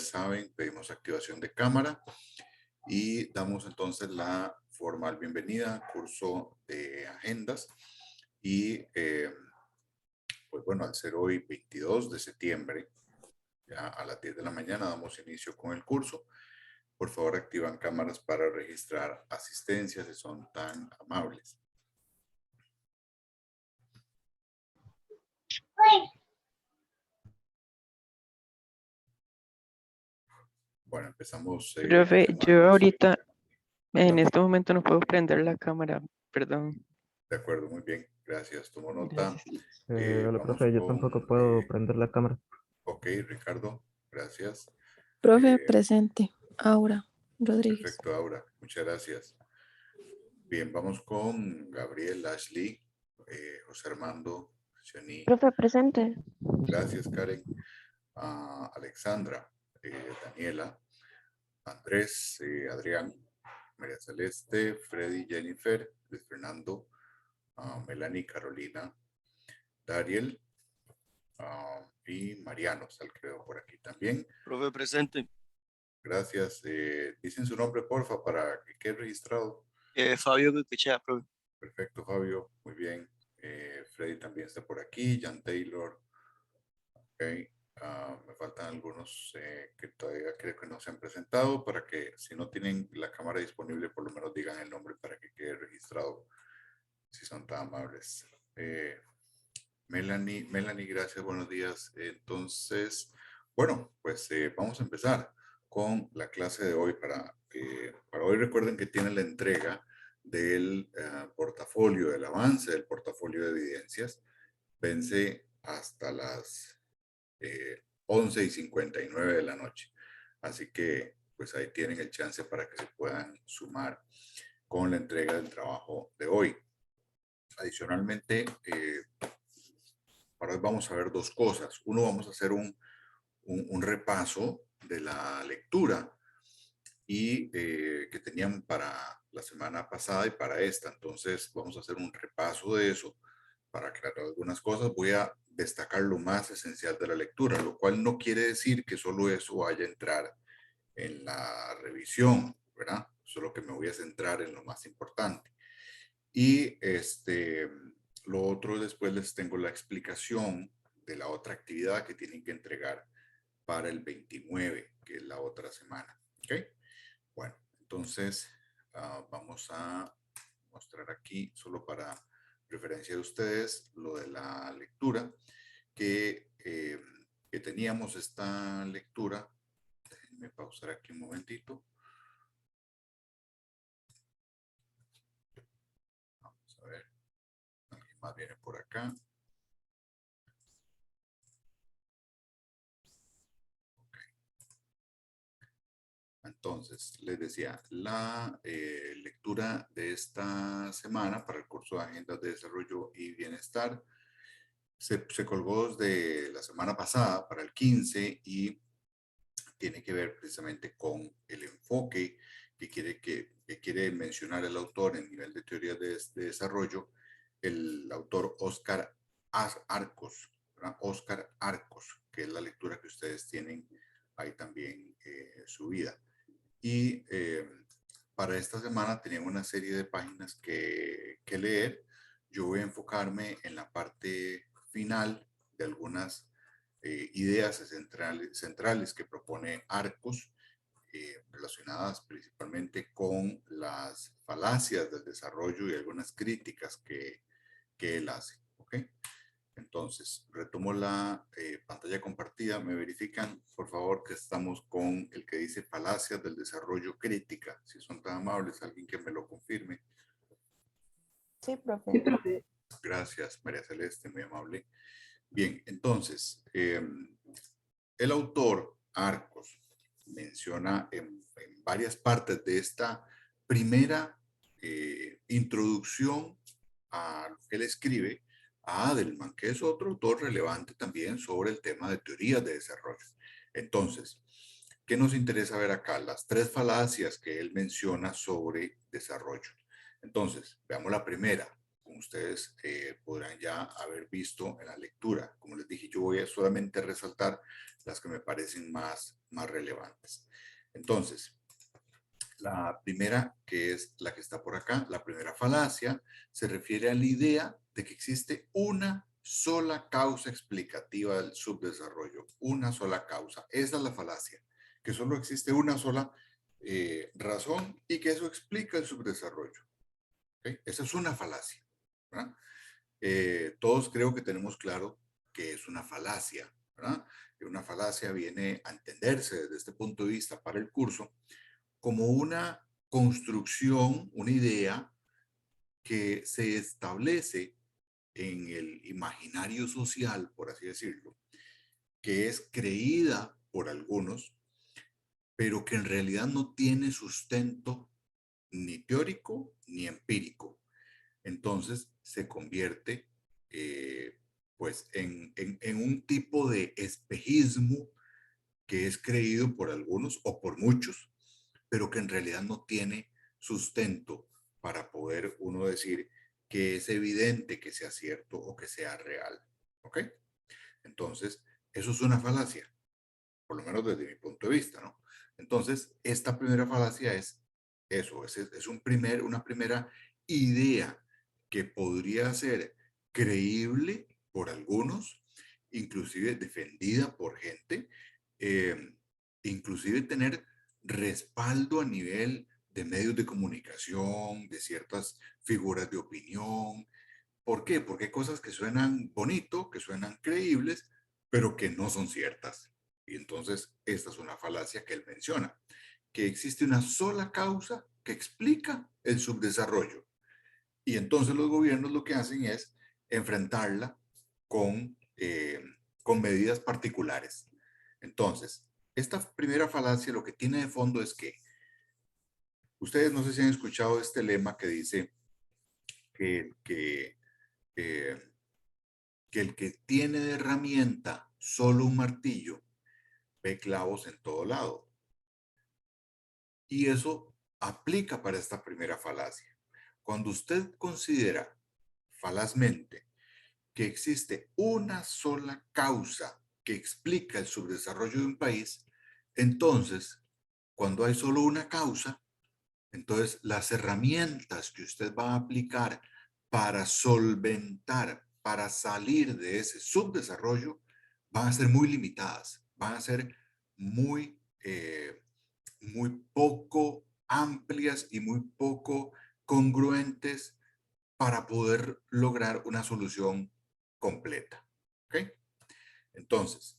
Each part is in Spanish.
saben, pedimos activación de cámara y damos entonces la formal bienvenida al curso de agendas. Y pues bueno, al ser hoy 22 de septiembre, ya a las 10 de la mañana damos inicio con el curso. Por favor, activan cámaras para registrar asistencia si son tan amables. Bueno, empezamos. Profe, yo ahorita, en este momento no puedo prender la cámara, perdón. De acuerdo, muy bien. Gracias. Tomo nota. Gracias. Hola, Vamos profe, yo con... tampoco puedo prender la cámara. ok, Ricardo. Gracias. Profe, presente. Aura Rodríguez. Perfecto, Aura. Muchas gracias. Bien, vamos con Gabriel, Ashley, José Armando, Xioni. Profe, presente. Gracias, Karen. Alexandra, Daniela, Andrés, Adrián, María Celeste, Freddy, Jennifer, Luis Fernando, Melanie, Carolina, Dariel y Mariano, sal creo por aquí también. Profe, presente. Gracias. Dicen su nombre, porfa, para que quede registrado. Fabio Guiquechea, profe. Perfecto, Fabio. Muy bien. Freddy también está por aquí. Jan Taylor. Ok. Me faltan algunos que todavía creo que no se han presentado, para que si no tienen la cámara disponible, por lo menos digan el nombre para que quede registrado, si son tan amables. Melanie, gracias, buenos días. Entonces, bueno, pues vamos a empezar con la clase de hoy. Para hoy recuerden que tienen la entrega del portafolio, del avance del portafolio de evidencias. Vence hasta las 11:59 de la noche. Así que pues ahí tienen el chance para que se puedan sumar con la entrega del trabajo de hoy. Adicionalmente, para hoy vamos a ver dos cosas. Uno, vamos a hacer un repaso de la lectura y que tenían para la semana pasada y para esta. Entonces vamos a hacer un repaso de eso para aclarar algunas cosas. Voy a destacar lo más esencial de la lectura, lo cual no quiere decir que solo eso vaya a entrar en la revisión, ¿verdad? Solo que me voy a centrar en lo más importante. Y lo otro, después les tengo la explicación de la otra actividad que tienen que entregar para el 29, que es la otra semana. ¿Ok? Bueno, entonces vamos a mostrar aquí, solo para referencia de ustedes, lo de la lectura, que teníamos esta lectura. Déjenme pausar aquí un momentito. Vamos a ver. Alguien más viene por acá. Entonces, les decía, la lectura de esta semana para el curso de Agendas de Desarrollo y Bienestar se colgó desde la semana pasada para el 15 y tiene que ver precisamente con el enfoque que quiere mencionar el autor en nivel de teoría de desarrollo, el autor Oscar Arcos, ¿verdad? Oscar Arcos, que es la lectura que ustedes tienen ahí también subida. Y para esta semana tenía una serie de páginas que leer. Yo voy a enfocarme en la parte final de algunas ideas centrales que propone Arcos, relacionadas principalmente con las falacias del desarrollo y algunas críticas que él hace. ¿Ok? Entonces, retomo la pantalla compartida. ¿Me verifican, por favor, que estamos con el que dice falacias del desarrollo crítica? Si son tan amables, alguien que me lo confirme. Sí, profe. Sí, profe. Gracias, María Celeste, muy amable. Bien, entonces, el autor Arcos menciona en varias partes de esta primera introducción a lo que él escribe a Adelman, que es otro autor relevante también sobre el tema de teorías de desarrollo. Entonces, ¿qué nos interesa ver acá? Las tres falacias que él menciona sobre desarrollo. Entonces, veamos la primera, con como ustedes podrán ya haber visto en la lectura. Como les dije, yo voy a solamente resaltar las que me parecen más relevantes. Entonces, la primera, que es la que está por acá, la primera falacia, se refiere a la idea de que existe una sola causa explicativa del subdesarrollo. Una sola causa. Esa es la falacia, que solo existe una sola razón y que eso explica el subdesarrollo. ¿Okay? Esa es una falacia, ¿verdad? Todos creo que tenemos claro que es una falacia, ¿verdad? Que una falacia viene a entenderse desde este punto de vista para el curso como una construcción, una idea que se establece en el imaginario social, por así decirlo, que es creída por algunos, pero que en realidad no tiene sustento ni teórico ni empírico. Entonces se convierte pues en un tipo de espejismo que es creído por algunos o por muchos, pero que en realidad no tiene sustento para poder uno decir que es evidente que sea cierto o que sea real. ¿Ok? Entonces, eso es una falacia, por lo menos desde mi punto de vista, ¿no? Entonces, esta primera falacia es eso, es una primera idea que podría ser creíble por algunos, inclusive defendida por gente, inclusive tener respaldo a nivel de medios de comunicación, de ciertas figuras de opinión. ¿Por qué? Porque hay cosas que suenan bonito, que suenan creíbles, pero que no son ciertas. Y entonces esta es una falacia que él menciona, que existe una sola causa que explica el subdesarrollo. Y entonces los gobiernos lo que hacen es enfrentarla con medidas particulares. Entonces, esta primera falacia lo que tiene de fondo es que ustedes no sé si han escuchado este lema que dice que el que tiene de herramienta solo un martillo ve clavos en todo lado. Y eso aplica para esta primera falacia. Cuando usted considera falazmente que existe una sola causa que explica el subdesarrollo de un país, entonces, cuando hay solo una causa, entonces las herramientas que usted va a aplicar para solventar, para salir de ese subdesarrollo, van a ser muy limitadas, van a ser muy, muy poco amplias y muy poco congruentes para poder lograr una solución completa. ¿Ok? Entonces,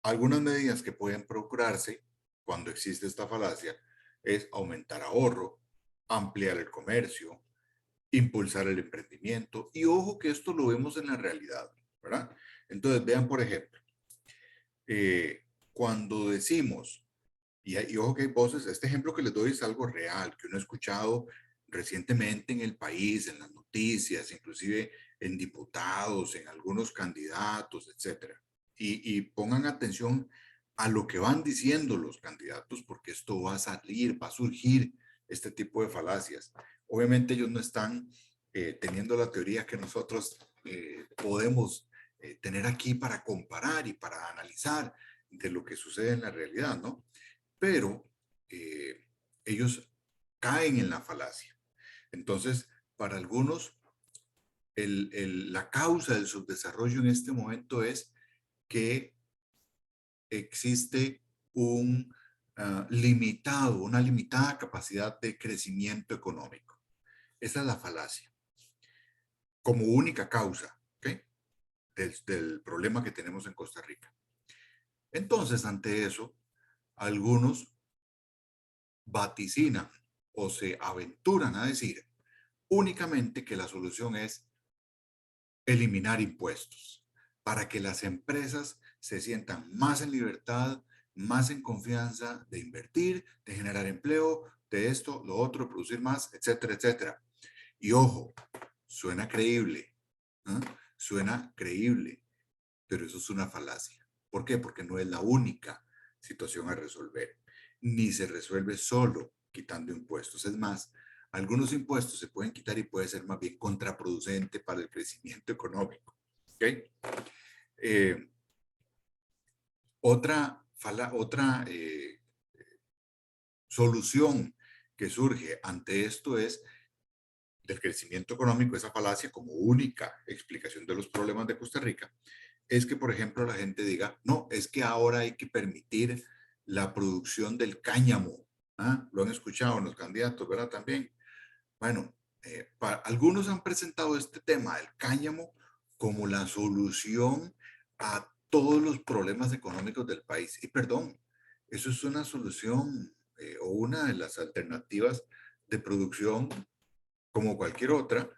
algunas medidas que pueden procurarse cuando existe esta falacia es aumentar ahorro, ampliar el comercio, impulsar el emprendimiento. Y ojo que esto lo vemos en la realidad, ¿verdad? Entonces, vean, por ejemplo, cuando decimos, y ojo que hay voces, este ejemplo que les doy es algo real, que uno ha escuchado recientemente en el país, en las noticias, inclusive en diputados, en algunos candidatos, etcétera. Y pongan atención a lo que van diciendo los candidatos, porque esto va a salir, va a surgir este tipo de falacias. Obviamente ellos no están teniendo la teoría que nosotros podemos tener aquí para comparar y para analizar de lo que sucede en la realidad, ¿no? Pero ellos caen en la falacia. Entonces, para algunos, la causa del subdesarrollo en este momento es que existe una limitada capacidad de crecimiento económico. Esa es la falacia, como única causa, ¿okay? del problema que tenemos en Costa Rica. Entonces, ante eso, algunos vaticinan o se aventuran a decir únicamente que la solución es eliminar impuestos para que las empresas se sientan más en libertad, más en confianza de invertir, de generar empleo, de esto, lo otro, producir más, etcétera, etcétera. Y ojo, suena creíble, ¿eh? Suena creíble, pero eso es una falacia. ¿Por qué? Porque no es la única situación a resolver, ni se resuelve solo quitando impuestos. Es más, algunos impuestos se pueden quitar y puede ser más bien contraproducente para el crecimiento económico. ¿Ok? Otra solución que surge ante esto es del crecimiento económico, esa falacia como única explicación de los problemas de Costa Rica, es que, por ejemplo, la gente diga, no, es que ahora hay que permitir la producción del cáñamo. ¿Ah? Lo han escuchado en los candidatos, ¿verdad? También. Bueno, algunos han presentado este tema del cáñamo como la solución a todos los problemas económicos del país. Y perdón, eso es una solución o una de las alternativas de producción como cualquier otra,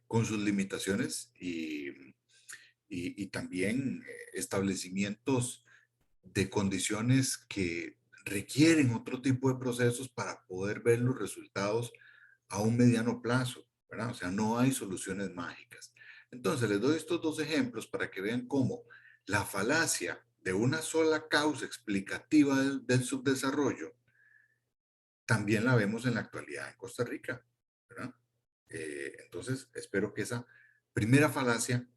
con sus limitaciones y también establecimientos de condiciones que requieren otro tipo de procesos para poder ver los resultados a un mediano plazo, ¿verdad? O sea, no hay soluciones mágicas. Entonces, les doy estos dos ejemplos para que vean cómo la falacia de una sola causa explicativa del subdesarrollo también la vemos en la actualidad en Costa Rica, ¿verdad? Entonces, espero que esa primera falacia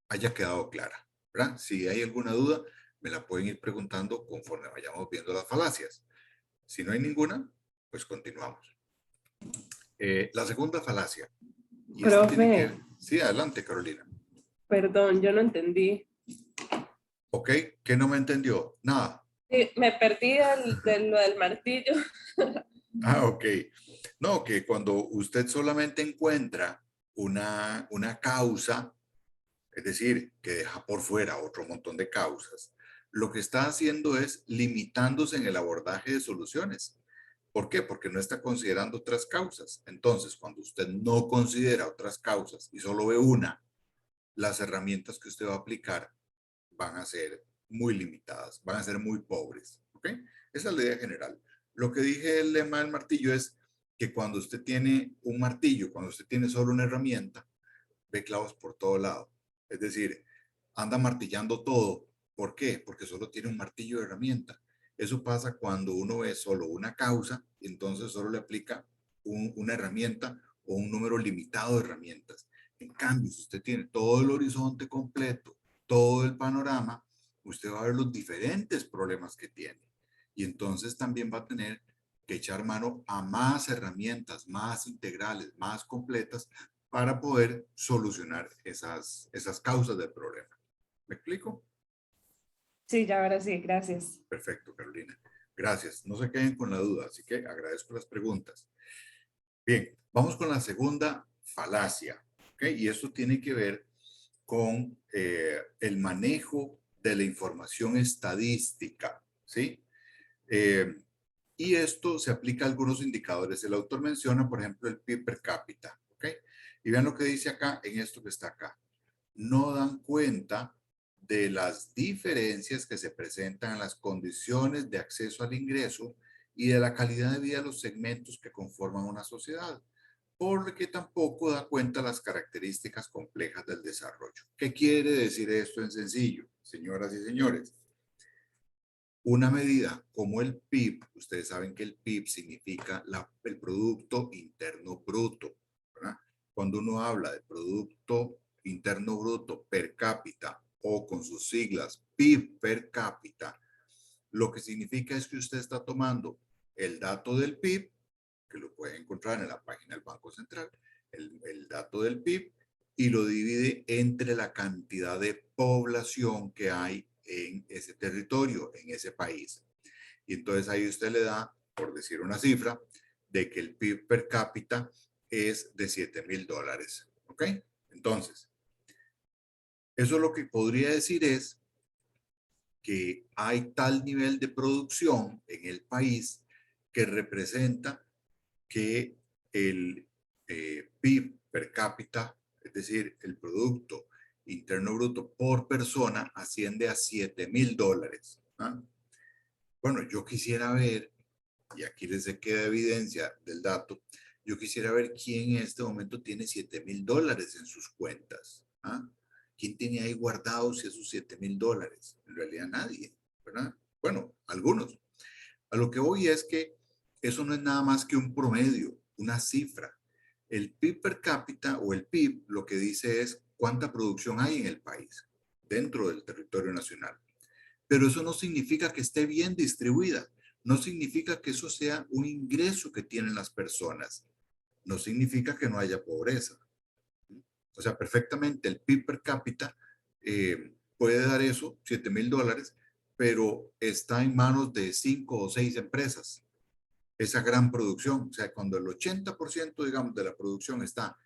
haya quedado clara, ¿verdad? Si hay alguna duda, me la pueden ir preguntando conforme vayamos viendo las falacias. Si no hay ninguna, pues continuamos. La segunda falacia. Y esta tiene que... Profe, Sí, adelante, Carolina. perdón, yo no entendí. ¿Ok? ¿Qué no me entendió? Nada. Sí, me perdí de lo del martillo. Ah, ok. No, que cuando usted solamente encuentra una causa, es decir, que deja por fuera otro montón de causas, lo que está haciendo es limitándose en el abordaje de soluciones. ¿Por qué? Porque no está considerando otras causas. Entonces, cuando usted no considera otras causas y solo ve una, las herramientas que usted va a aplicar van a ser muy limitadas, van a ser muy pobres. ¿Ok? Esa es la idea general. Lo que dije el lema del martillo es que cuando usted tiene un martillo, cuando usted tiene solo una herramienta, ve clavos por todo lado. Es decir, anda martillando todo. ¿Por qué? Porque solo tiene un martillo de herramienta. Eso pasa cuando uno ve solo una causa y entonces solo le aplica una herramienta o un número limitado de herramientas. En cambio, si usted tiene todo el horizonte completo, todo el panorama, usted va a ver los diferentes problemas que tiene. Y entonces también va a tener que echar mano a más herramientas, más integrales, más completas, para poder solucionar esas causas del problema. ¿Me explico? Sí, ya ahora sí, gracias. Perfecto, Carolina. Gracias. No se queden con la duda, así que agradezco las preguntas. Bien, vamos con la segunda falacia, ¿ok? Y esto tiene que ver con el manejo de la información estadística, ¿sí? Y esto se aplica a algunos indicadores. El autor menciona, por ejemplo, el PIB per cápita, ¿ok? Y vean lo que dice acá en esto que está acá. No dan cuenta de las diferencias que se presentan en las condiciones de acceso al ingreso y de la calidad de vida de los segmentos que conforman una sociedad, por lo que tampoco da cuenta de las características complejas del desarrollo. ¿Qué quiere decir esto en sencillo, señoras y señores? Una medida como el PIB, ustedes saben que el PIB significa el Producto Interno Bruto, ¿verdad? Cuando uno habla de Producto Interno Bruto per cápita o con sus siglas PIB per cápita, lo que significa es que usted está tomando el dato del PIB, que lo puede encontrar en la página del Banco Central, el dato del PIB, y lo divide entre la cantidad de población que hay en ese territorio, en ese país. Y entonces ahí usted le da, por decir una cifra, de que el PIB per cápita es de $7,000. ¿Ok? Entonces, eso lo que podría decir es que hay tal nivel de producción en el país que representa que el PIB per cápita, es decir, el Producto Interno Bruto por persona, asciende a $7,000. ¿Ah? Bueno, yo quisiera ver, y aquí les queda evidencia del dato, yo quisiera ver quién en este momento tiene $7,000 en sus cuentas. ¿Ah? ¿Quién tiene ahí guardados esos $7,000? En realidad nadie, ¿verdad? Bueno, algunos. A lo que voy es que eso no es nada más que un promedio, una cifra. El PIB per cápita o el PIB lo que dice es cuánta producción hay en el país, dentro del territorio nacional. Pero eso no significa que esté bien distribuida. No significa que eso sea un ingreso que tienen las personas. No significa que no haya pobreza. O sea, perfectamente el PIB per cápita puede dar eso, $7,000, pero está en manos de 5 o 6 empresas. Esa gran producción, o sea, cuando el 80%, digamos, de la producción está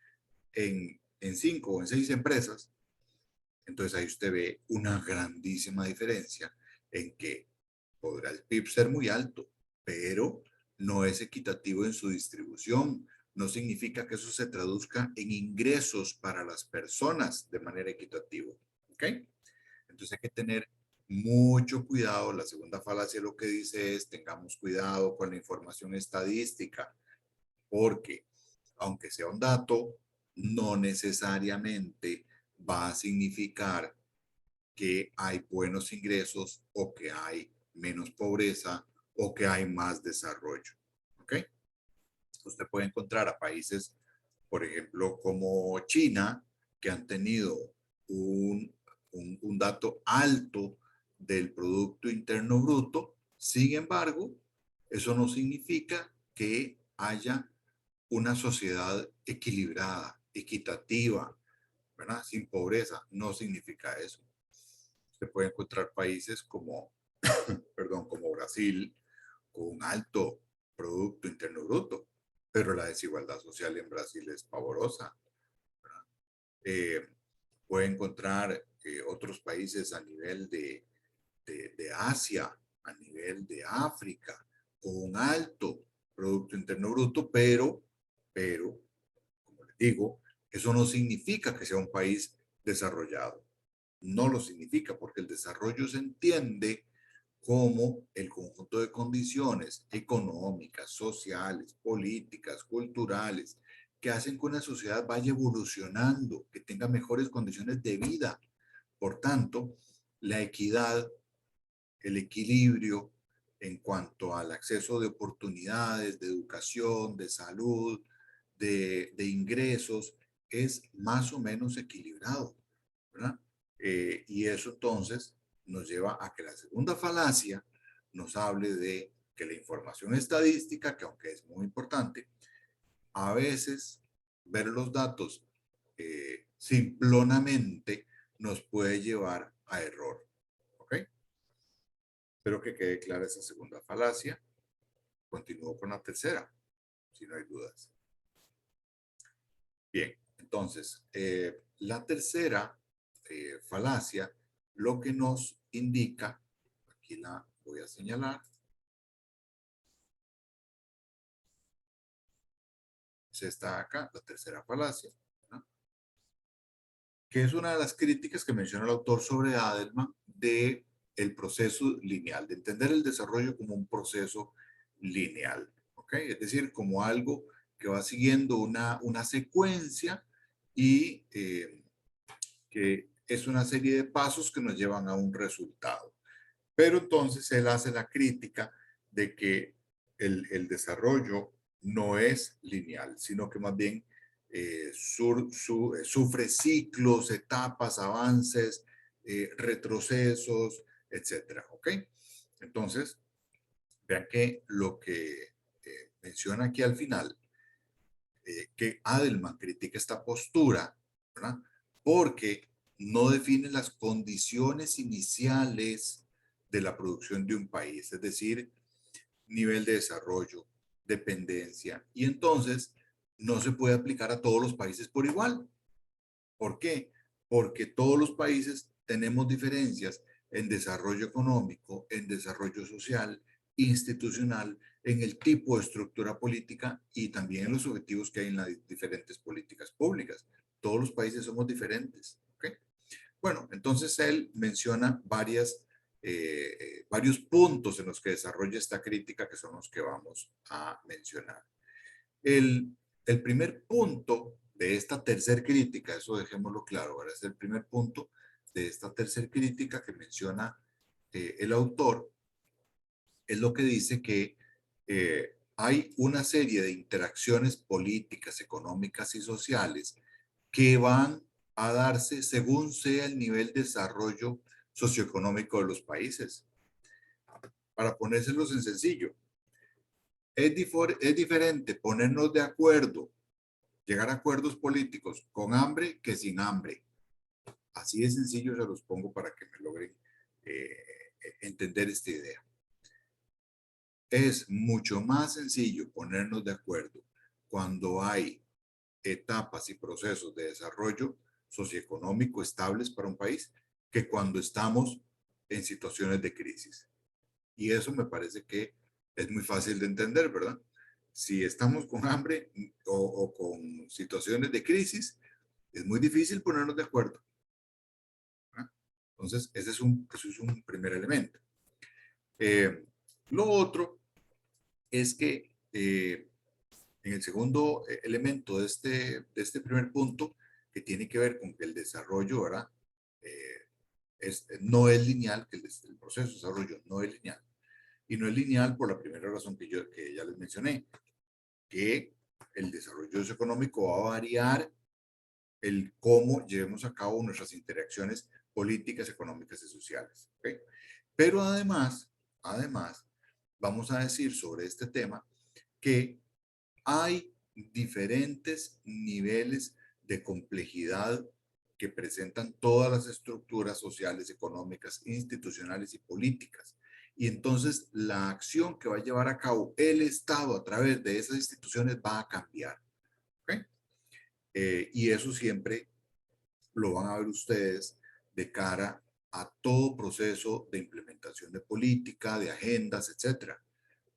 en 5 o en 6 empresas, entonces ahí usted ve una grandísima diferencia en que podrá el PIB ser muy alto, pero no es equitativo en su distribución. No significa que eso se traduzca en ingresos para las personas de manera equitativa. ¿Ok? Entonces hay que tener mucho cuidado. La segunda falacia lo que dice es tengamos cuidado con la información estadística, porque aunque sea un dato, no necesariamente va a significar que hay buenos ingresos o que hay menos pobreza o que hay más desarrollo. ¿Ok? Usted puede encontrar a países, por ejemplo, como China, que han tenido un dato alto del Producto Interno Bruto. Sin embargo, eso no significa que haya una sociedad equilibrada, equitativa, ¿verdad? Sin pobreza. No significa eso. Se puede encontrar países como, perdón, como Brasil, con un alto Producto Interno Bruto, pero la desigualdad social en Brasil es pavorosa. Eh, puede encontrar otros países a nivel de Asia, a nivel de África, con un alto Producto Interno Bruto, pero, como les digo, eso no significa que sea un país desarrollado. No lo significa, porque el desarrollo se entiende como el conjunto de condiciones económicas, sociales, políticas, culturales, que hacen que una sociedad vaya evolucionando, que tenga mejores condiciones de vida. Por tanto, la equidad, el equilibrio en cuanto al acceso de oportunidades, de educación, de salud, de ingresos, es más o menos equilibrado, ¿verdad? Y eso entonces nos lleva a que la segunda falacia nos hable de que la información estadística, que aunque es muy importante, a veces ver los datos simplonamente nos puede llevar a error. ¿Ok? Espero que quede clara esa segunda falacia. Continúo con la tercera, si no hay dudas. Bien, entonces, la tercera falacia lo que nos indica, aquí la voy a señalar, es esta acá, la tercera falacia, ¿no? Que es una de las críticas que menciona el autor sobre Adelman de el proceso lineal, de entender el desarrollo como un proceso lineal, ¿ok? Es decir, como algo que va siguiendo una secuencia y que es una serie de pasos que nos llevan a un resultado. Pero entonces él hace la crítica de que el desarrollo no es lineal, sino que más bien sufre ciclos, etapas, avances, retrocesos, etcétera. ¿Ok? Entonces, vean que lo que menciona aquí al final, que Adelman critica esta postura, ¿verdad? Porque no define las condiciones iniciales de la producción de un país, es decir, nivel de desarrollo, dependencia, y entonces no se puede aplicar a todos los países por igual. ¿Por qué? Porque todos los países tenemos diferencias en desarrollo económico, en desarrollo social, institucional, en el tipo de estructura política y también en los objetivos que hay en las diferentes políticas públicas. Todos los países somos diferentes. ¿Okay? Bueno, entonces él menciona varios puntos en los que desarrolla esta crítica que son los que vamos a mencionar. El primer punto de esta tercer crítica, eso dejémoslo claro, ahora es el primer punto de esta tercer crítica que menciona el autor, es lo que dice que hay una serie de interacciones políticas, económicas y sociales que van a darse según sea el nivel de desarrollo socioeconómico de los países. Para ponérselos en sencillo, es diferente ponernos de acuerdo, llegar a acuerdos políticos con hambre que sin hambre. Así de sencillo se los pongo para que me logren entender esta idea. Es mucho más sencillo ponernos de acuerdo cuando hay etapas y procesos de desarrollo socioeconómico estables para un país que cuando estamos en situaciones de crisis. Y eso me parece que es muy fácil de entender, ¿verdad? Si estamos con hambre o con situaciones de crisis, es muy difícil ponernos de acuerdo. ¿Verdad? Entonces, ese es un primer elemento. Lo otro es que en el segundo elemento de este primer punto, que tiene que ver con que el desarrollo, ¿verdad? No es lineal, que el proceso de desarrollo no es lineal. Y no es lineal por la primera razón que ya les mencioné, que el desarrollo económico va a variar el cómo llevemos a cabo nuestras interacciones políticas, económicas y sociales. ¿Okay? Pero además, vamos a decir sobre este tema que hay diferentes niveles de complejidad que presentan todas las estructuras sociales, económicas, institucionales y políticas. Y entonces la acción que va a llevar a cabo el Estado a través de esas instituciones va a cambiar. ¿Okay? Y eso siempre lo van a ver ustedes de cara a todo proceso de implementación de política, de agendas, etcétera.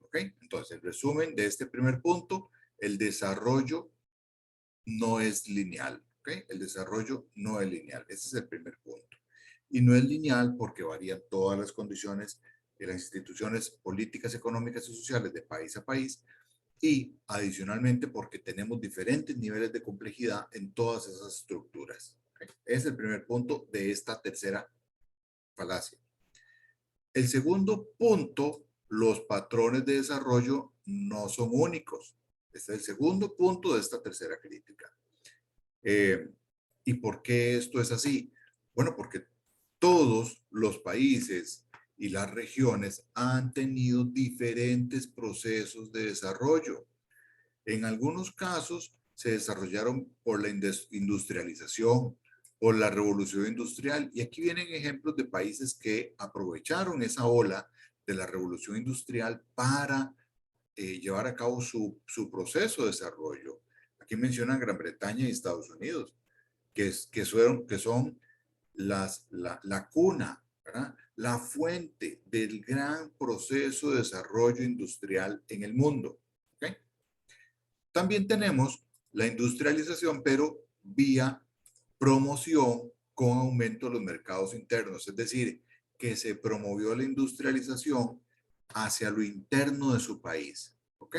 ¿Ok? Entonces, el resumen de este primer punto, el desarrollo no es lineal. ¿Ok? El desarrollo no es lineal. Ese es el primer punto. Y no es lineal porque varían todas las condiciones de las instituciones políticas, económicas y sociales de país a país y adicionalmente porque tenemos diferentes niveles de complejidad en todas esas estructuras. ¿Okay? Es el primer punto de esta tercera falacia. El segundo punto, los patrones de desarrollo no son únicos. Este es el segundo punto de esta tercera crítica. ¿Y por qué esto es así? Bueno, porque todos los países y las regiones han tenido diferentes procesos de desarrollo. En algunos casos se desarrollaron por la industrialización, por la revolución industrial. Y aquí vienen ejemplos de países que aprovecharon esa ola de la revolución industrial para llevar a cabo su proceso de desarrollo. Aquí mencionan Gran Bretaña y Estados Unidos, que son la cuna, ¿verdad? La fuente del gran proceso de desarrollo industrial en el mundo. ¿Okay? También tenemos la industrialización, pero vía promoción con aumento de los mercados internos, es decir, que se promovió la industrialización hacia lo interno de su país. ¿Ok?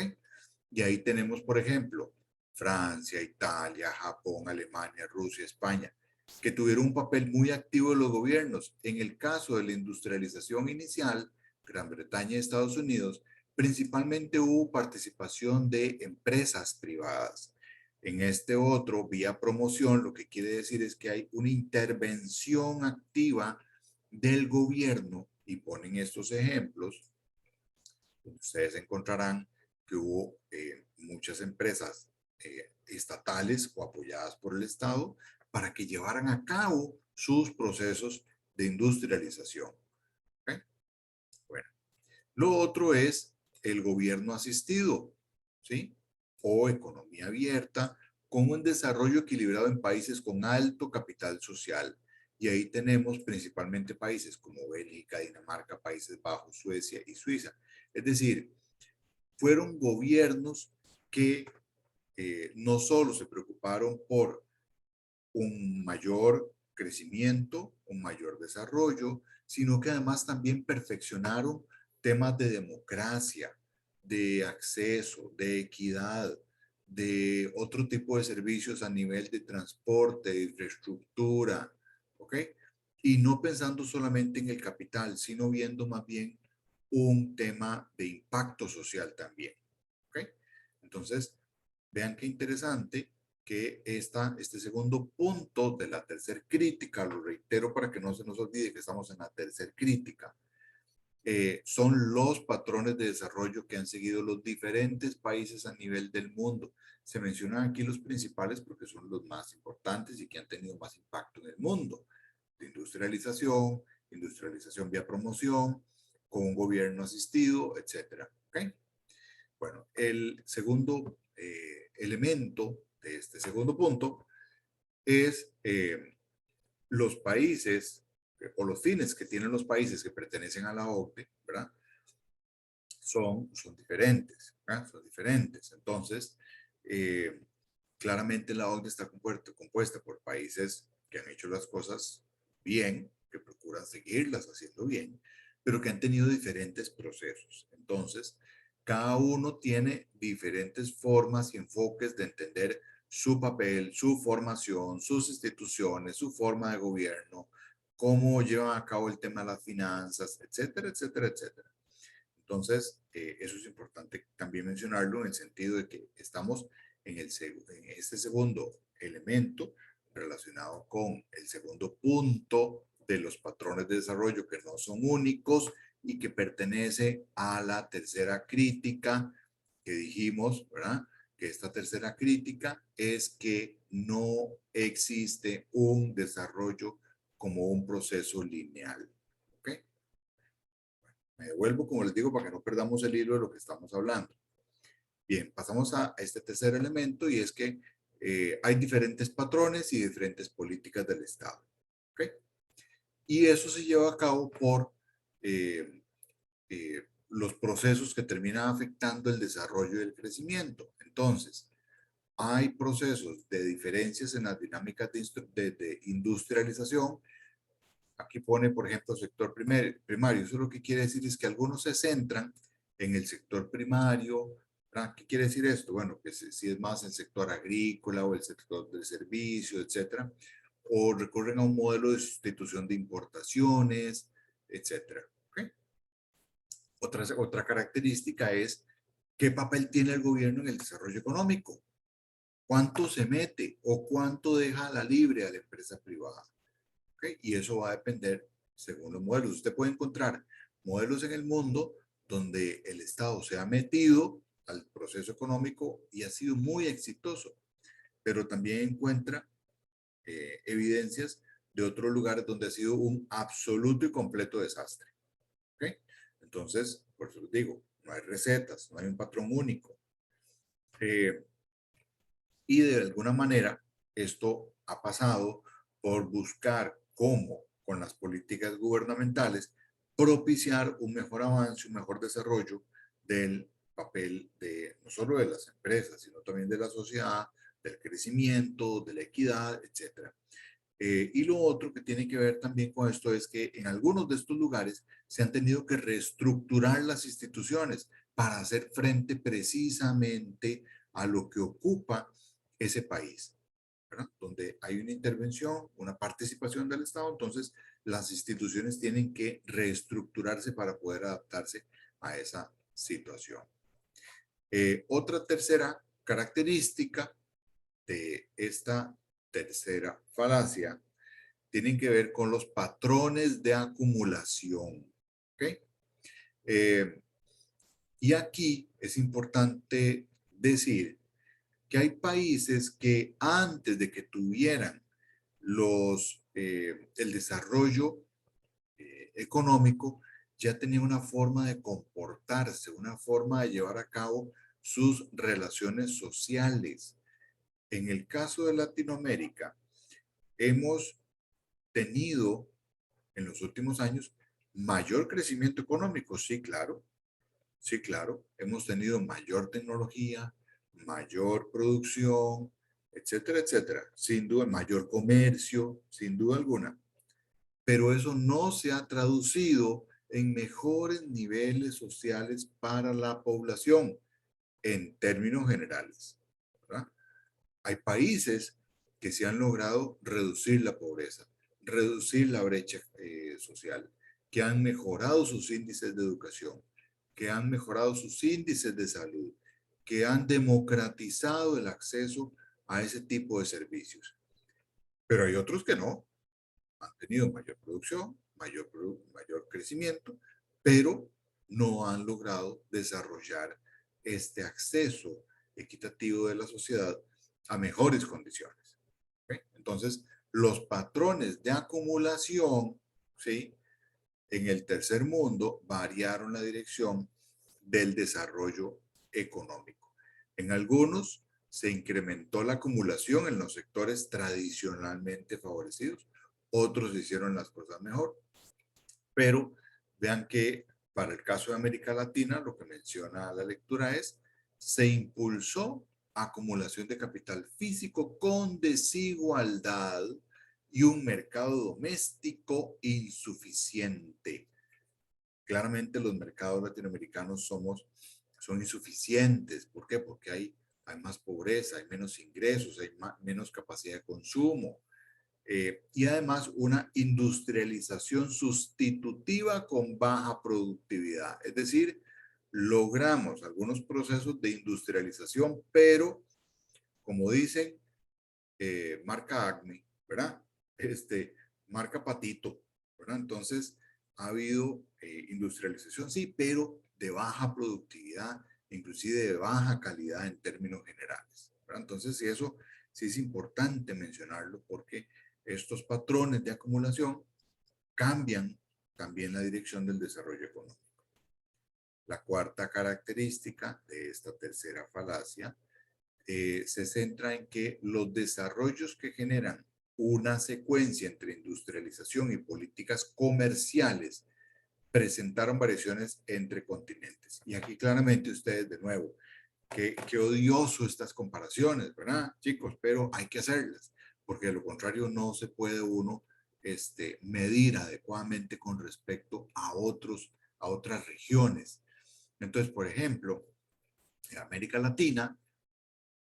Y ahí tenemos, por ejemplo, Francia, Italia, Japón, Alemania, Rusia, España, que tuvieron un papel muy activo de los gobiernos. En el caso de la industrialización inicial, Gran Bretaña y Estados Unidos, principalmente hubo participación de empresas privadas. En este otro, vía promoción, lo que quiere decir es que hay una intervención activa del gobierno y ponen estos ejemplos. Ustedes encontrarán que hubo muchas empresas estatales o apoyadas por el Estado para que llevaran a cabo sus procesos de industrialización. ¿Okay? Bueno, lo otro es el gobierno asistido, ¿sí? O economía abierta, con un desarrollo equilibrado en países con alto capital social. Y ahí tenemos principalmente países como Bélgica, Dinamarca, Países Bajos, Suecia y Suiza. Es decir, fueron gobiernos que no solo se preocuparon por un mayor crecimiento, un mayor desarrollo, sino que además también perfeccionaron temas de democracia, de acceso, de equidad, de otro tipo de servicios a nivel de transporte, de infraestructura, ¿ok? Y no pensando solamente en el capital, sino viendo más bien un tema de impacto social también. ¿Ok? Entonces, vean qué interesante que este segundo punto de la tercer crítica, lo reitero para que no se nos olvide que estamos en la tercer crítica, son los patrones de desarrollo que han seguido los diferentes países a nivel del mundo. Se mencionan aquí los principales porque son los más importantes y que han tenido más impacto en el mundo. De industrialización, industrialización vía promoción, con un gobierno asistido, etcétera. ¿Okay? Bueno, el segundo elemento de este segundo punto es los países o los fines que tienen los países que pertenecen a la OCDE, ¿verdad? Son diferentes, ¿verdad? Son diferentes. Entonces, claramente la OCDE está compuesta por países que han hecho las cosas bien, que procuran seguirlas haciendo bien, pero que han tenido diferentes procesos. Entonces, cada uno tiene diferentes formas y enfoques de entender su papel, su formación, sus instituciones, su forma de gobierno, cómo llevan a cabo el tema de las finanzas, etcétera, etcétera, etcétera. Entonces, eso es importante también mencionarlo en el sentido de que estamos en este segundo elemento relacionado con el segundo punto de los patrones de desarrollo que no son únicos y que pertenece a la tercera crítica que dijimos, ¿verdad? Que esta tercera crítica es que no existe un desarrollo como un proceso lineal. ¿Ok? Me devuelvo, como les digo, para que no perdamos el hilo de lo que estamos hablando. Bien, pasamos a este tercer elemento y es que hay diferentes patrones y diferentes políticas del Estado. ¿Ok? Y eso se lleva a cabo por los procesos que terminan afectando el desarrollo y el crecimiento. Entonces, hay procesos de diferencias en las dinámicas de industrialización. Aquí pone, por ejemplo, sector primario. Eso lo que quiere decir es que algunos se centran en el sector primario. ¿Verdad? ¿Qué quiere decir esto? Bueno, que si es más el sector agrícola o el sector del servicio, etcétera, o recurren a un modelo de sustitución de importaciones, etcétera. ¿Okay? Otra característica es qué papel tiene el gobierno en el desarrollo económico. ¿Cuánto se mete o cuánto deja a la libre a la empresa privada? ¿Okay? Y eso va a depender según los modelos. Usted puede encontrar modelos en el mundo donde el Estado se ha metido al proceso económico y ha sido muy exitoso, pero también encuentra evidencias de otros lugares donde ha sido un absoluto y completo desastre. ¿Okay? Entonces, por eso les digo, no hay recetas, no hay un patrón único. Y de alguna manera, esto ha pasado por buscar cómo, con las políticas gubernamentales, propiciar un mejor avance, un mejor desarrollo del papel de no solo de las empresas, sino también de la sociedad, del crecimiento, de la equidad, etc. Y lo otro que tiene que ver también con esto es que en algunos de estos lugares se han tenido que reestructurar las instituciones para hacer frente precisamente a lo que ocupa ese país, ¿verdad? Donde hay una intervención, una participación del Estado, entonces las instituciones tienen que reestructurarse para poder adaptarse a esa situación. Otra tercera característica de esta tercera falacia tienen que ver con los patrones de acumulación. ¿Okay? Y aquí es importante decir que hay países que antes de que tuvieran el desarrollo económico, ya tenían una forma de comportarse, una forma de llevar a cabo sus relaciones sociales. En el caso de Latinoamérica, hemos tenido en los últimos años mayor crecimiento económico, sí, claro. Sí, claro, hemos tenido mayor tecnología, mayor producción, etcétera, etcétera. Sin duda, mayor comercio, sin duda alguna. Pero eso no se ha traducido en mejores niveles sociales para la población en términos generales, ¿verdad? Hay países que se han logrado reducir la pobreza, reducir la brecha social, que han mejorado sus índices de educación, que han mejorado sus índices de salud, que han democratizado el acceso a ese tipo de servicios. Pero hay otros que no. Han tenido mayor producción, mayor crecimiento, pero no han logrado desarrollar este acceso equitativo de la sociedad a mejores condiciones. ¿Okay? Entonces, los patrones de acumulación, ¿sí?, en el tercer mundo variaron la dirección del desarrollo económico. En algunos se incrementó la acumulación en los sectores tradicionalmente favorecidos, otros hicieron las cosas mejor, pero vean que para el caso de América Latina, lo que menciona la lectura es, se impulsó acumulación de capital físico con desigualdad y un mercado doméstico insuficiente. Claramente los mercados latinoamericanos son insuficientes. ¿Por qué? Porque hay más pobreza, hay menos ingresos, hay menos capacidad de consumo. Y además una industrialización sustitutiva con baja productividad. Es decir, logramos algunos procesos de industrialización, pero como dicen, marca Acme, ¿verdad? Marca Patito, ¿verdad? Entonces, ha habido industrialización, sí, pero de baja productividad, inclusive de baja calidad en términos generales, ¿verdad? Entonces, sí, eso sí es importante mencionarlo porque estos patrones de acumulación cambian también la dirección del desarrollo económico. La cuarta característica de esta tercera falacia se centra en que los desarrollos que generan una secuencia entre industrialización y políticas comerciales presentaron variaciones entre continentes. Y aquí claramente ustedes de nuevo, qué odioso estas comparaciones, ¿verdad, chicos? Pero hay que hacerlas, porque de lo contrario no se puede uno medir adecuadamente con respecto a otras regiones. Entonces, por ejemplo, en América Latina,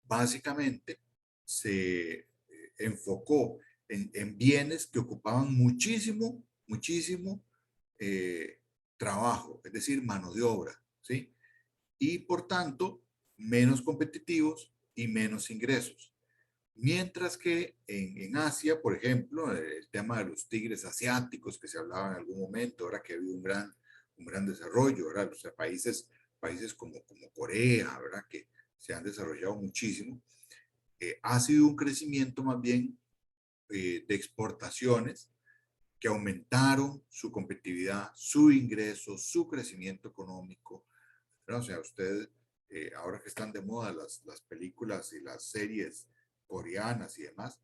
básicamente se enfocó en bienes que ocupaban muchísimo trabajo, es decir, mano de obra, ¿sí? Y por tanto, menos competitivos y menos ingresos. Mientras que en Asia, por ejemplo, el tema de los tigres asiáticos que se hablaba en algún momento, ahora que ha habido un gran desarrollo, ¿verdad? O sea, países como Corea, ¿verdad? Que se han desarrollado muchísimo. Ha sido un crecimiento más bien de exportaciones que aumentaron su competitividad, su ingreso, su crecimiento económico, ¿verdad? O sea, usted, ahora que están de moda las películas y las series coreanas y demás,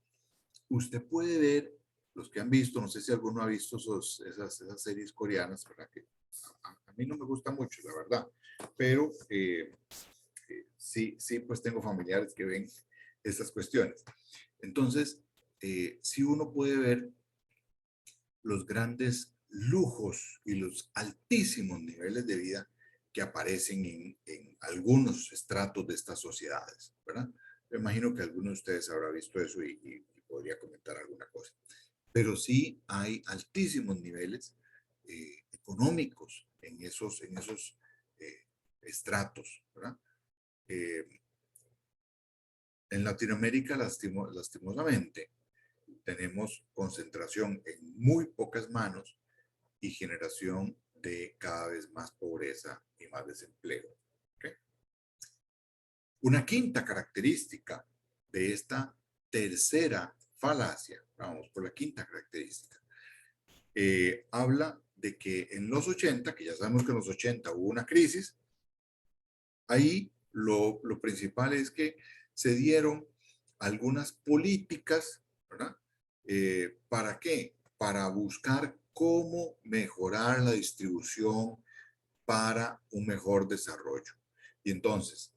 usted puede ver, los que han visto, no sé si alguno ha visto esas series coreanas, ¿verdad? Que a mí no me gusta mucho, la verdad, pero sí, pues tengo familiares que ven estas cuestiones. Entonces, sí uno puede ver los grandes lujos y los altísimos niveles de vida que aparecen en algunos estratos de estas sociedades, ¿verdad? Me imagino que alguno de ustedes habrá visto eso y podría comentar alguna cosa. Pero sí hay altísimos niveles económicos en esos estratos, ¿verdad? En Latinoamérica, lastimosamente, tenemos concentración en muy pocas manos y generación de cada vez más pobreza y más desempleo. ¿Okay? Una quinta característica de esta tercera falacia, vamos por la quinta característica, habla de que en los 80, que ya sabemos que en los 80 hubo una crisis, ahí lo principal es que se dieron algunas políticas, ¿verdad? ¿Para qué? Para buscar cómo mejorar la distribución para un mejor desarrollo. Y entonces,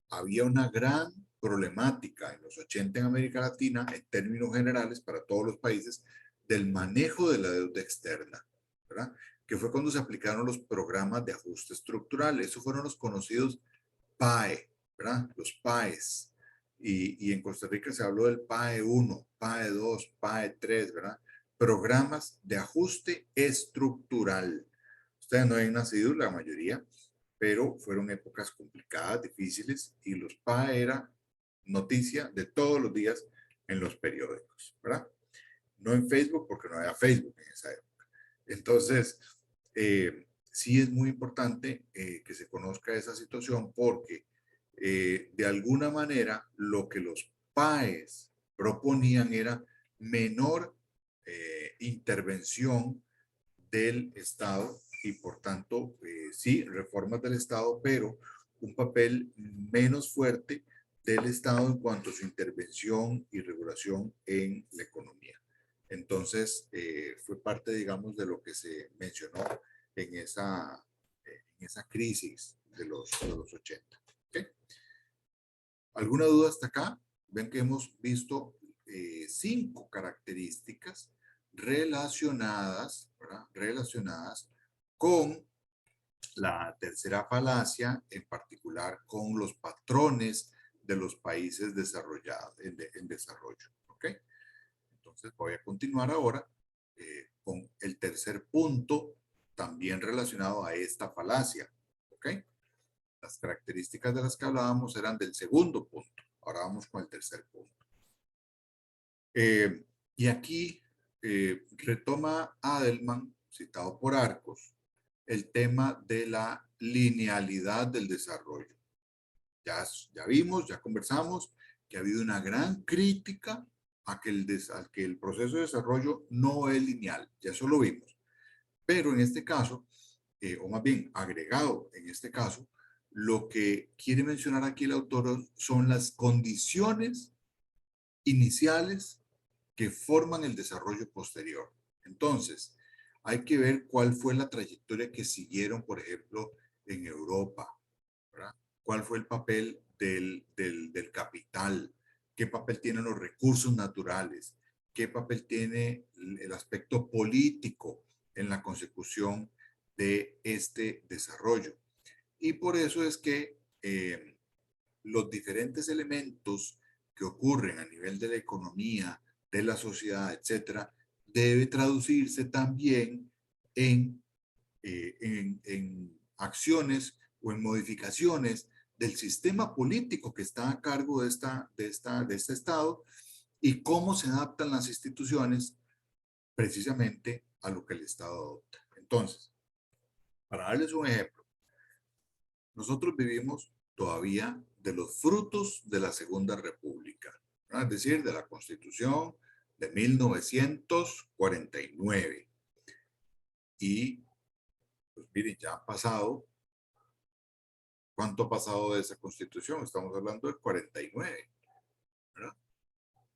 había una gran problemática en los 80 en América Latina, en términos generales, para todos los países, del manejo de la deuda externa, ¿verdad? Que fue cuando se aplicaron los programas de ajuste estructural. Esos fueron los conocidos PAE, ¿verdad? Los PAEs. Y en Costa Rica se habló del PAE 1, PAE 2, PAE 3, ¿verdad? Programas de ajuste estructural. Ustedes no han nacido, la mayoría, pero fueron épocas complicadas, difíciles, y los PAE era noticia de todos los días en los periódicos, ¿verdad? No en Facebook, porque no había Facebook en esa época. Entonces, sí es muy importante que se conozca esa situación porque de alguna manera lo que los PAES proponían era menor intervención del Estado y por tanto, sí, reformas del Estado, pero un papel menos fuerte del Estado en cuanto a su intervención y regulación en la economía. Entonces, fue parte, digamos, de lo que se mencionó en esa crisis de los 80. ¿Okay? ¿Alguna duda hasta acá? Ven que hemos visto 5 características relacionadas, ¿verdad? Relacionadas con la tercera falacia, en particular con los patrones de los países desarrollados, en desarrollo. ¿Ok? Entonces voy a continuar ahora con el tercer punto, también relacionado a esta falacia. ¿Ok? Las características de las que hablábamos eran del segundo punto. Ahora vamos con el tercer punto. Y aquí retoma Adelman, citado por Arcos, el tema de la linealidad del desarrollo. Ya vimos, ya conversamos que ha habido una gran crítica a que el proceso de desarrollo no es lineal. Ya eso lo vimos. Pero en este caso, o más bien agregado en este caso, lo que quiere mencionar aquí el autor son las condiciones iniciales que forman el desarrollo posterior. Entonces, hay que ver cuál fue la trayectoria que siguieron, por ejemplo, en Europa, ¿verdad? ¿Cuál fue el papel del capital? ¿Qué papel tienen los recursos naturales? ¿Qué papel tiene el aspecto político en la consecución de este desarrollo? Y por eso es que los diferentes elementos que ocurren a nivel de la economía, de la sociedad, etcétera, debe traducirse también en acciones o en modificaciones del sistema político que está a cargo de este Estado y cómo se adaptan las instituciones precisamente a lo que el Estado adopta. Entonces, para darles un ejemplo, nosotros vivimos todavía de los frutos de la Segunda República, ¿no? Es decir, de la Constitución de 1949. Y, pues miren, ya ha pasado, ¿cuánto ha pasado de esa Constitución? Estamos hablando del 49, ¿verdad?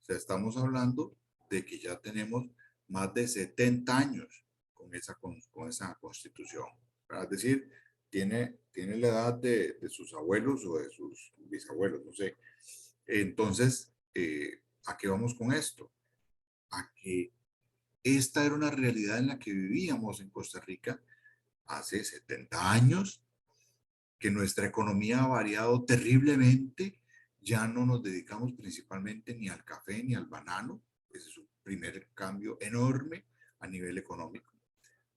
O sea, estamos hablando de que ya tenemos más de 70 años con esa Constitución, ¿verdad? Es decir, tiene la edad de sus abuelos o de sus bisabuelos, no sé. Entonces, ¿a qué vamos con esto? A que esta era una realidad en la que vivíamos en Costa Rica hace 70 años, que nuestra economía ha variado terriblemente, ya no nos dedicamos principalmente ni al café ni al banano, ese es un primer cambio enorme a nivel económico,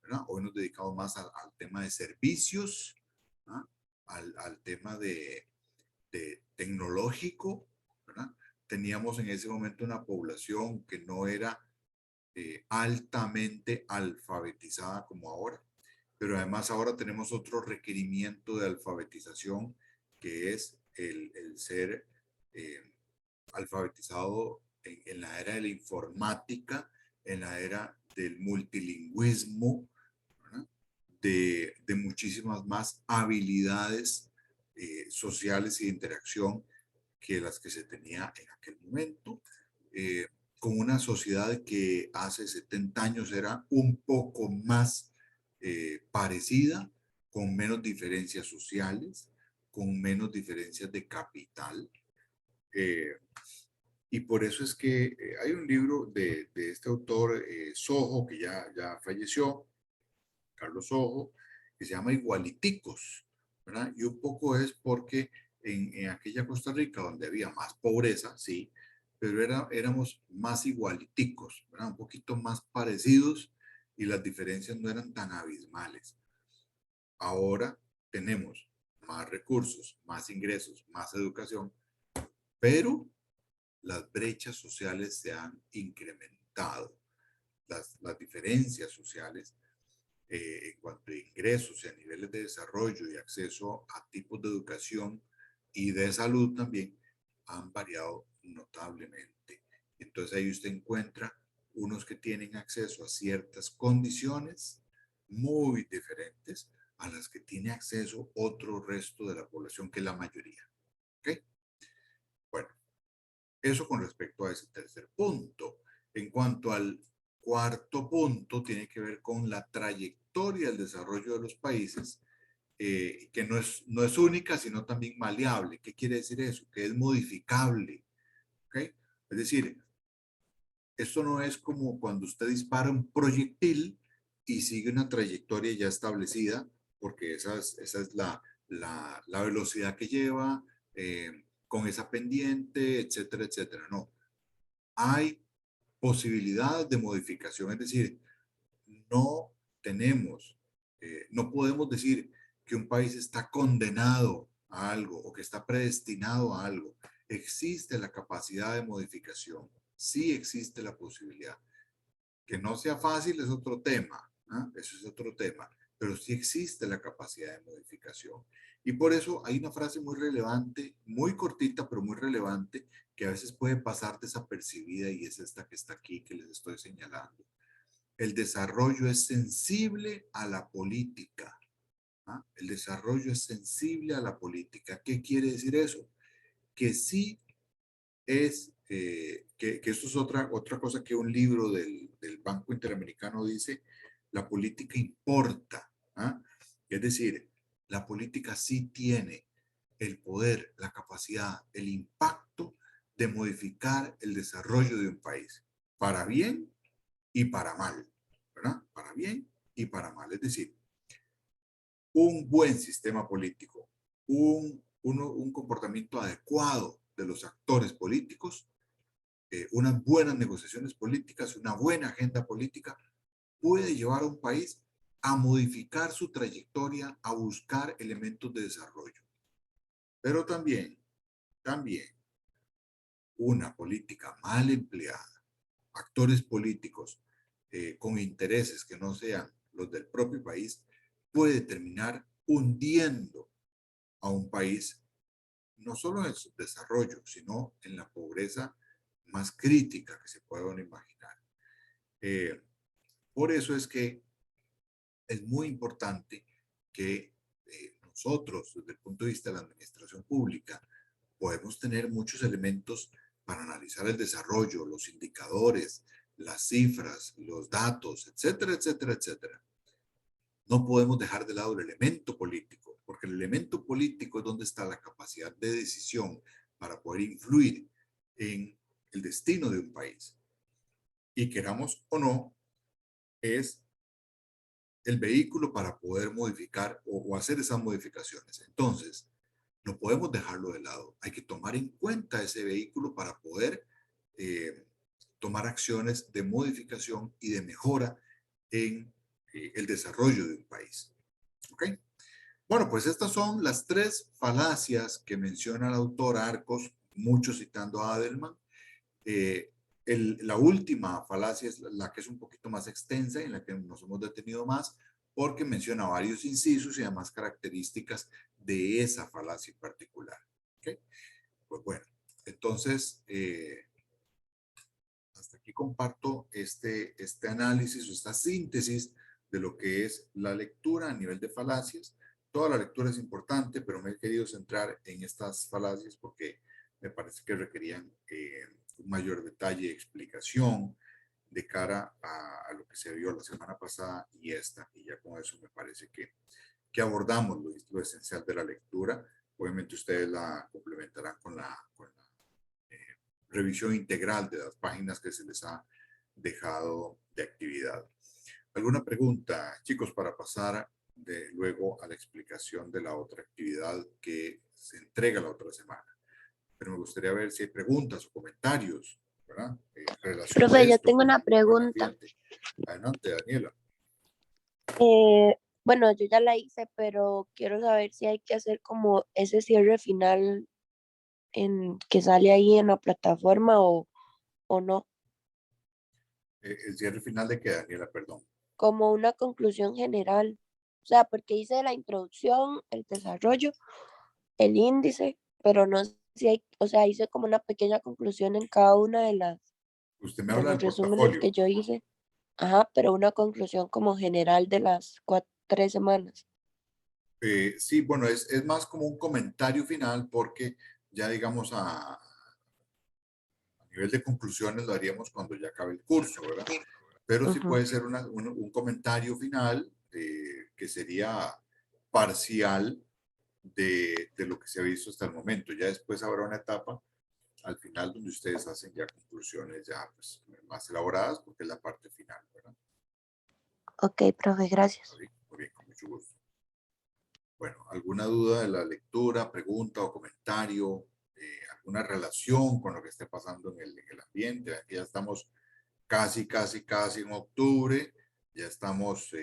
¿verdad? Hoy nos dedicamos más al tema de servicios, ¿verdad? Al tema de tecnológico, ¿verdad? Teníamos en ese momento una población que no era altamente alfabetizada como ahora, pero además ahora tenemos otro requerimiento de alfabetización que es el ser alfabetizado en la era de la informática, en la era del multilingüismo, ¿verdad? De muchísimas más habilidades sociales y de interacción que las que se tenía en aquel momento, con una sociedad que hace 70 años era un poco más parecida, con menos diferencias sociales, con menos diferencias de capital. Y por eso es que hay un libro de este autor, Sojo, que ya falleció, Carlos Sojo, que se llama Igualiticos, ¿verdad? Y un poco es porque en aquella Costa Rica donde había más pobreza, sí, pero éramos más igualiticos, ¿verdad? Un poquito más parecidos y las diferencias no eran tan abismales. Ahora tenemos más recursos, más ingresos, más educación, pero las brechas sociales se han incrementado. Las diferencias sociales en cuanto a ingresos y a niveles de desarrollo y acceso a tipos de educación y de salud también han variado notablemente. Entonces ahí usted encuentra unos que tienen acceso a ciertas condiciones muy diferentes a las que tiene acceso otro resto de la población, que es la mayoría. ¿Ok? Bueno, eso con respecto a ese tercer punto. En cuanto al cuarto punto, tiene que ver con la trayectoria del desarrollo de los países, que no es única, sino también maleable. ¿Qué quiere decir eso? Que es modificable. ¿Ok? Es decir, esto no es como cuando usted dispara un proyectil y sigue una trayectoria ya establecida, porque esa es la velocidad que lleva, con esa pendiente, etcétera, etcétera. No. Hay posibilidades de modificación, es decir, no tenemos, no podemos decir que un país está condenado a algo o que está predestinado a algo. Existe la capacidad de modificación, sí existe la posibilidad. Que no sea fácil es otro tema, ¿eh? Eso es otro tema, pero sí existe la capacidad de modificación. Y por eso hay una frase muy relevante, muy cortita, pero muy relevante, que a veces puede pasar desapercibida, y es esta que está aquí, que les estoy señalando. El desarrollo es sensible a la política. ¿Ah? El desarrollo es sensible a la política. ¿Qué quiere decir eso? Que sí es, que esto es otra cosa que un libro del Banco Interamericano dice: la política importa. ¿Ah? Es decir, la política sí tiene el poder, la capacidad, el impacto de modificar el desarrollo de un país, para bien y para mal, ¿verdad? Para bien y para mal. Es decir, un buen sistema político, un comportamiento adecuado de los actores políticos, unas buenas negociaciones políticas, una buena agenda política, puede llevar a un país a modificar su trayectoria, a buscar elementos de desarrollo. Pero también una política mal empleada, actores políticos con intereses que no sean los del propio país, puede terminar hundiendo a un país, no solo en su desarrollo, sino en la pobreza más crítica que se puedan imaginar. Por eso es que es muy importante que nosotros, desde el punto de vista de la administración pública, podemos tener muchos elementos para analizar el desarrollo, los indicadores, las cifras, los datos, etcétera, etcétera, etcétera. No podemos dejar de lado el elemento político, porque el elemento político es donde está la capacidad de decisión para poder influir en el destino de un país. Y queramos o no, es el vehículo para poder modificar o hacer esas modificaciones. Entonces, no podemos dejarlo de lado. Hay que tomar en cuenta ese vehículo para poder tomar acciones de modificación y de mejora en el desarrollo de un país. ¿Ok? Bueno, pues estas son las 3 falacias que menciona el autor Arcos, mucho citando a Adelman. La última falacia es la que es un poquito más extensa, en la que nos hemos detenido más, porque menciona varios incisos y además características de esa falacia en particular. ¿Okay? Pues bueno, entonces, hasta aquí comparto este análisis o esta síntesis de lo que es la lectura a nivel de falacias. Toda la lectura es importante, pero me he querido centrar en estas falacias porque me parece que requerían un mayor detalle, explicación de cara a lo que se vio la semana pasada y esta. Y ya con eso me parece que abordamos lo esencial de la lectura. Obviamente ustedes la complementarán con la revisión integral de las páginas que se les ha dejado de actividad. ¿Alguna pregunta, chicos, para pasar luego a la explicación de la otra actividad que se entrega la otra semana? Pero me gustaría ver si hay preguntas o comentarios, ¿verdad? Profe, yo tengo una pregunta. Adelante, Daniela. Bueno, yo ya la hice, pero quiero saber si hay que hacer como ese cierre final en que sale ahí en la plataforma o no, El cierre final de que, Daniela, perdón. como una conclusión general. O sea, porque hice la introducción, el desarrollo, el índice, pero no sé si hay, o sea, hice como una pequeña conclusión en cada una Usted me de habla los del resúmenes portafolio. que yo hice. Ajá, pero una conclusión como general de las 3 semanas. Sí, bueno, es más como un comentario final porque ya digamos a nivel de conclusiones lo haríamos cuando ya acabe el curso, ¿verdad? Pero sí Ujú. puede ser un comentario final que sería parcial de lo que se ha visto hasta el momento. Ya después habrá una etapa al final donde ustedes hacen ya conclusiones ya pues, más elaboradas porque es la parte final, ¿verdad? Ok, profe, gracias. Muy bien, con mucho gusto. Bueno, ¿alguna duda de la lectura, pregunta o comentario? ¿Alguna relación con lo que esté pasando en el ambiente? Aquí ya estamos casi en octubre, ya estamos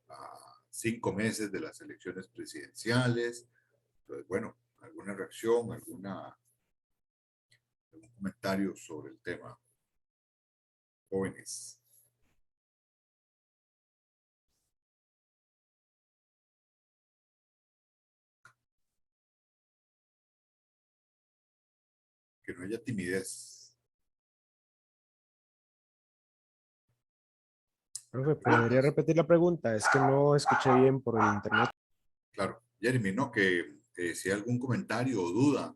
a 5 meses de las elecciones presidenciales. Entonces, bueno, ¿alguna reacción, algún comentario sobre el tema? Jóvenes. Que no haya timidez. Profe, ¿podría repetir la pregunta? Es que no escuché bien por el internet. Claro, Jeremy, ¿no? Que si hay algún comentario o duda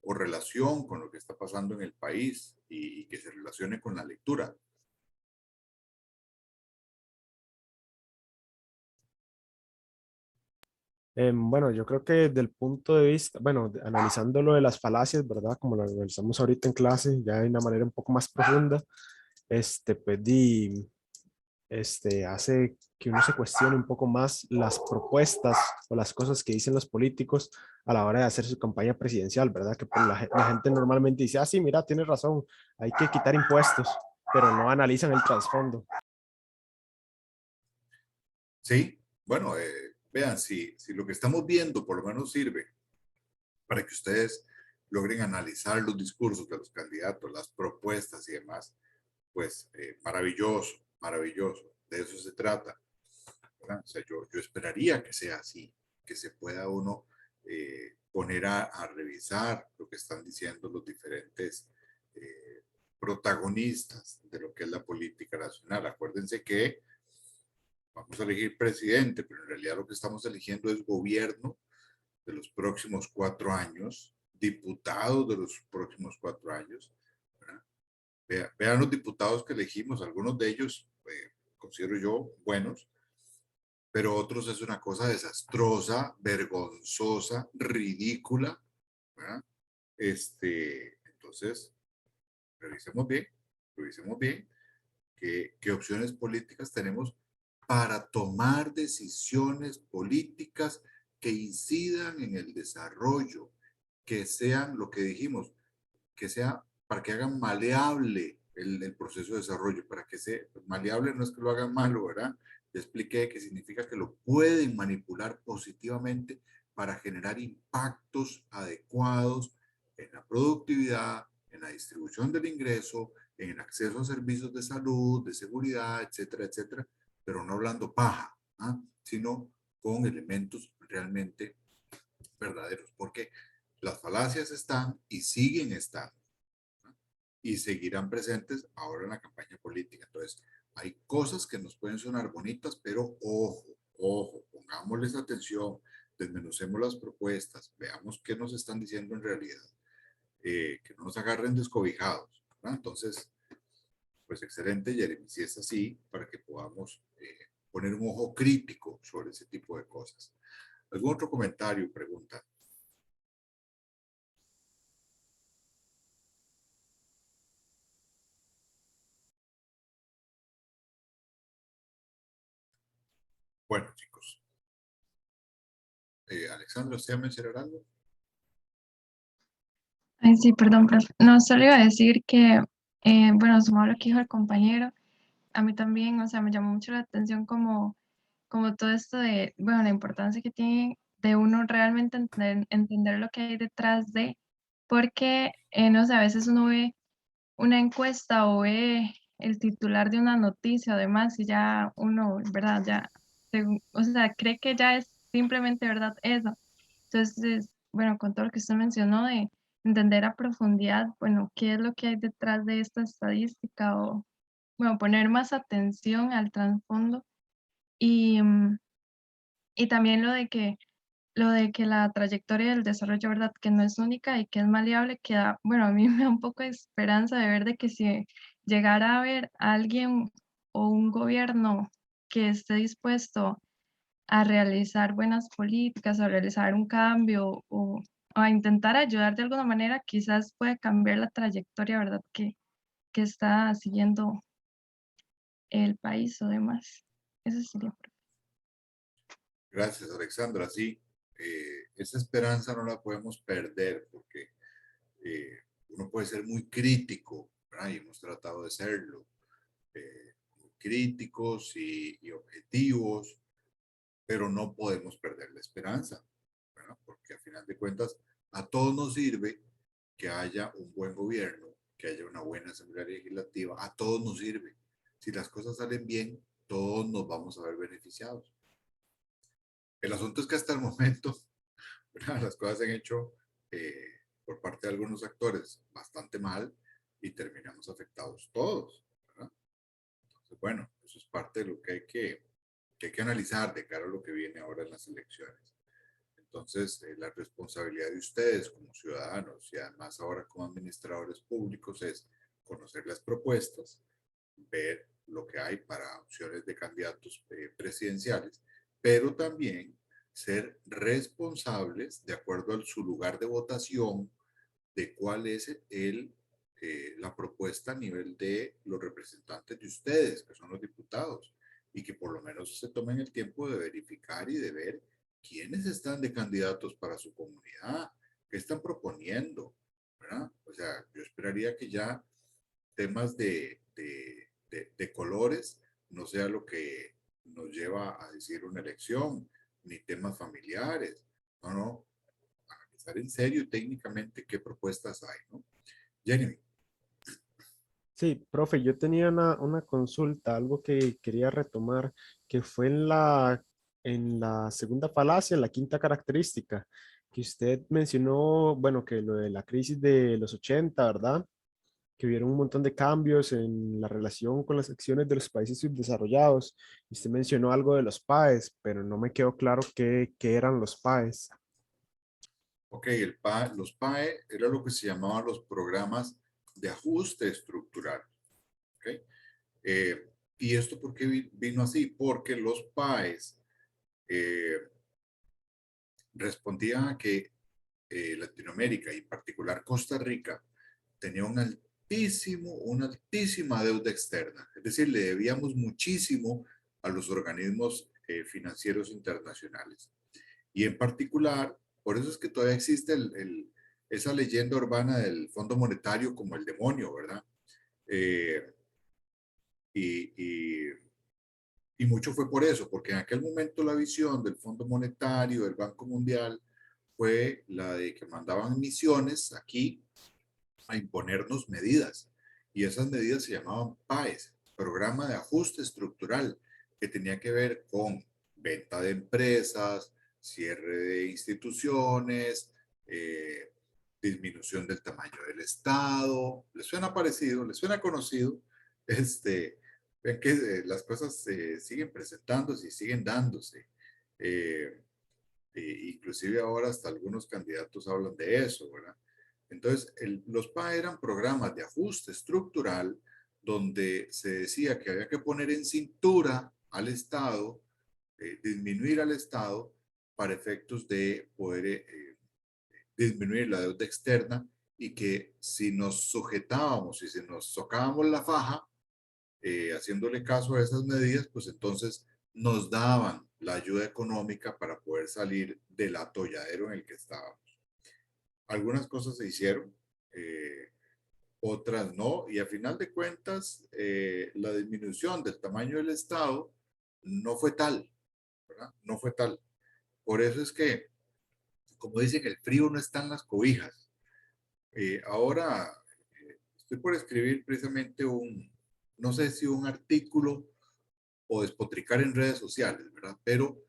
o relación con lo que está pasando en el país y que se relacione con la lectura. Bueno, yo creo que desde el punto de vista, bueno, analizando lo de las falacias, ¿verdad? Como lo analizamos ahorita en clase, ya de una manera un poco más profunda, pues hace que uno se cuestione un poco más las propuestas o las cosas que dicen los políticos a la hora de hacer su campaña presidencial, ¿verdad? Que pues, la gente normalmente dice, ah, sí, mira, tienes razón, hay que quitar impuestos, pero no analizan el trasfondo. Sí, bueno, vean, si lo que estamos viendo por lo menos sirve para que ustedes logren analizar los discursos de los candidatos, las propuestas y demás, pues maravilloso, maravilloso. De eso se trata. ¿Verdad? O sea, yo esperaría que sea así, que se pueda uno poner a revisar lo que están diciendo los diferentes protagonistas de lo que es la política nacional. Acuérdense que vamos a elegir presidente, pero en realidad lo que estamos eligiendo es gobierno de los próximos 4 años, diputados de los próximos 4 años. Vean los diputados que elegimos, algunos de ellos considero yo buenos, pero otros es una cosa desastrosa, vergonzosa, ridícula. ¿Verdad? Entonces, revisemos bien qué opciones políticas tenemos para tomar decisiones políticas que incidan en el desarrollo, que sean lo que dijimos, que sea para que hagan maleable el proceso de desarrollo, para que sea maleable no es que lo hagan malo, ¿verdad? Ya expliqué que significa que lo pueden manipular positivamente para generar impactos adecuados en la productividad, en la distribución del ingreso, en el acceso a servicios de salud, de seguridad, etcétera, etcétera, pero no hablando paja, ¿ah? Sino con elementos realmente verdaderos, porque las falacias están y siguen estando, ¿no? Y seguirán presentes ahora en la campaña política. Entonces, hay cosas que nos pueden sonar bonitas, pero ojo, pongámosles atención, desmenucemos las propuestas, veamos qué nos están diciendo en realidad, que no nos agarren descobijados, ¿no? Entonces, pues excelente, Jeremy, si es así, para que podamos poner un ojo crítico sobre ese tipo de cosas. ¿Algún otro comentario, pregunta? Bueno, chicos. Alexandra, ¿usted va a mencionar algo? Ay, sí, perdón, profe. No, solo iba a decir que, bueno, sumado a lo que dijo el compañero, a mí también, o sea, me llamó mucho la atención como como todo esto de, bueno, la importancia que tiene de uno realmente entender lo que hay detrás de, porque, no sé, a veces uno ve una encuesta o ve el titular de una noticia, además, y ya uno, ¿verdad? Ya, o sea, cree que ya es simplemente, ¿verdad? Eso. Entonces, bueno, con todo lo que usted mencionó de entender a profundidad, bueno, qué es lo que hay detrás de esta estadística o, bueno, poner más atención al trasfondo y, y también lo de que la trayectoria del desarrollo, ¿verdad? Que no es única y que es maleable, que da, bueno, a mí me da un poco de esperanza de ver de que si llegara a haber alguien o un gobierno que esté dispuesto a realizar buenas políticas, a realizar un cambio o a intentar ayudar de alguna manera, quizás puede cambiar la trayectoria, ¿verdad? Que está siguiendo el país o demás. Eso sería. Gracias, Alexandra. Sí, esa esperanza no la podemos perder porque uno puede ser muy crítico, ¿verdad? Y hemos tratado de serlo, muy críticos y objetivos, pero no podemos perder la esperanza, ¿verdad? Porque a final de cuentas a todos nos sirve que haya un buen gobierno, que haya una buena asamblea legislativa, a todos nos sirve. Si las cosas salen bien, todos nos vamos a ver beneficiados. El asunto es que hasta el momento, ¿verdad? Las cosas se han hecho por parte de algunos actores bastante mal y terminamos afectados todos, ¿verdad? Entonces, bueno, eso es parte de lo que hay que analizar de cara a lo que viene ahora en las elecciones. Entonces, la responsabilidad de ustedes como ciudadanos y además ahora como administradores públicos es conocer las propuestas, ver lo que hay para opciones de candidatos presidenciales, pero también ser responsables de acuerdo a su lugar de votación de cuál es la propuesta a nivel de los representantes de ustedes, que son los diputados, y que por lo menos se tomen el tiempo de verificar y de ver quiénes están de candidatos para su comunidad, qué están proponiendo, ¿verdad? O sea, yo esperaría que ya temas de colores no sea lo que nos lleva a decir una elección, ni temas familiares, no, no, analizar en serio técnicamente qué propuestas hay, ¿no? Jeremy. Sí, profe, yo tenía una consulta, algo que quería retomar, que fue en la segunda falacia, la quinta característica, que usted mencionó, bueno, que lo de la crisis de los 80, ¿verdad? Que hubieron un montón de cambios en la relación con las acciones de los países subdesarrollados. Usted mencionó algo de los PAES, pero no me quedó claro qué eran los PAES. Ok, los PAE era lo que se llamaban los programas de ajuste estructural. ¿Okay? ¿Y esto por qué vino así? Porque los PAES respondían a que Latinoamérica y en particular Costa Rica tenía una altísima deuda externa. Es decir, le debíamos muchísimo a los organismos financieros internacionales. Y en particular, por eso es que todavía existe esa leyenda urbana del Fondo Monetario como el demonio, ¿verdad? Eh, y, y, y mucho fue por eso, porque en aquel momento la visión del Fondo Monetario, del Banco Mundial, fue la de que mandaban misiones aquí a imponernos medidas. Y esas medidas se llamaban PAES, Programa de Ajuste Estructural, que tenía que ver con venta de empresas, cierre de instituciones, disminución del tamaño del Estado. ¿Les suena parecido? ¿Les suena conocido? Ven que las cosas se siguen presentándose y siguen dándose. Eh, Inclusive ahora hasta algunos candidatos hablan de eso, ¿verdad? Entonces, los PA eran programas de ajuste estructural donde se decía que había que poner en cintura al Estado, disminuir al Estado para efectos de poder disminuir la deuda externa y que si nos sujetábamos y si nos socábamos la faja, haciéndole caso a esas medidas, pues entonces nos daban la ayuda económica para poder salir del atolladero en el que estábamos. Algunas cosas se hicieron, otras no, y a final de cuentas, la disminución del tamaño del Estado no fue tal, ¿verdad? No fue tal. Por eso es que, como dicen, el frío no está en las cobijas. Ahora estoy por escribir precisamente no sé si un artículo o despotricar en redes sociales, ¿verdad? Pero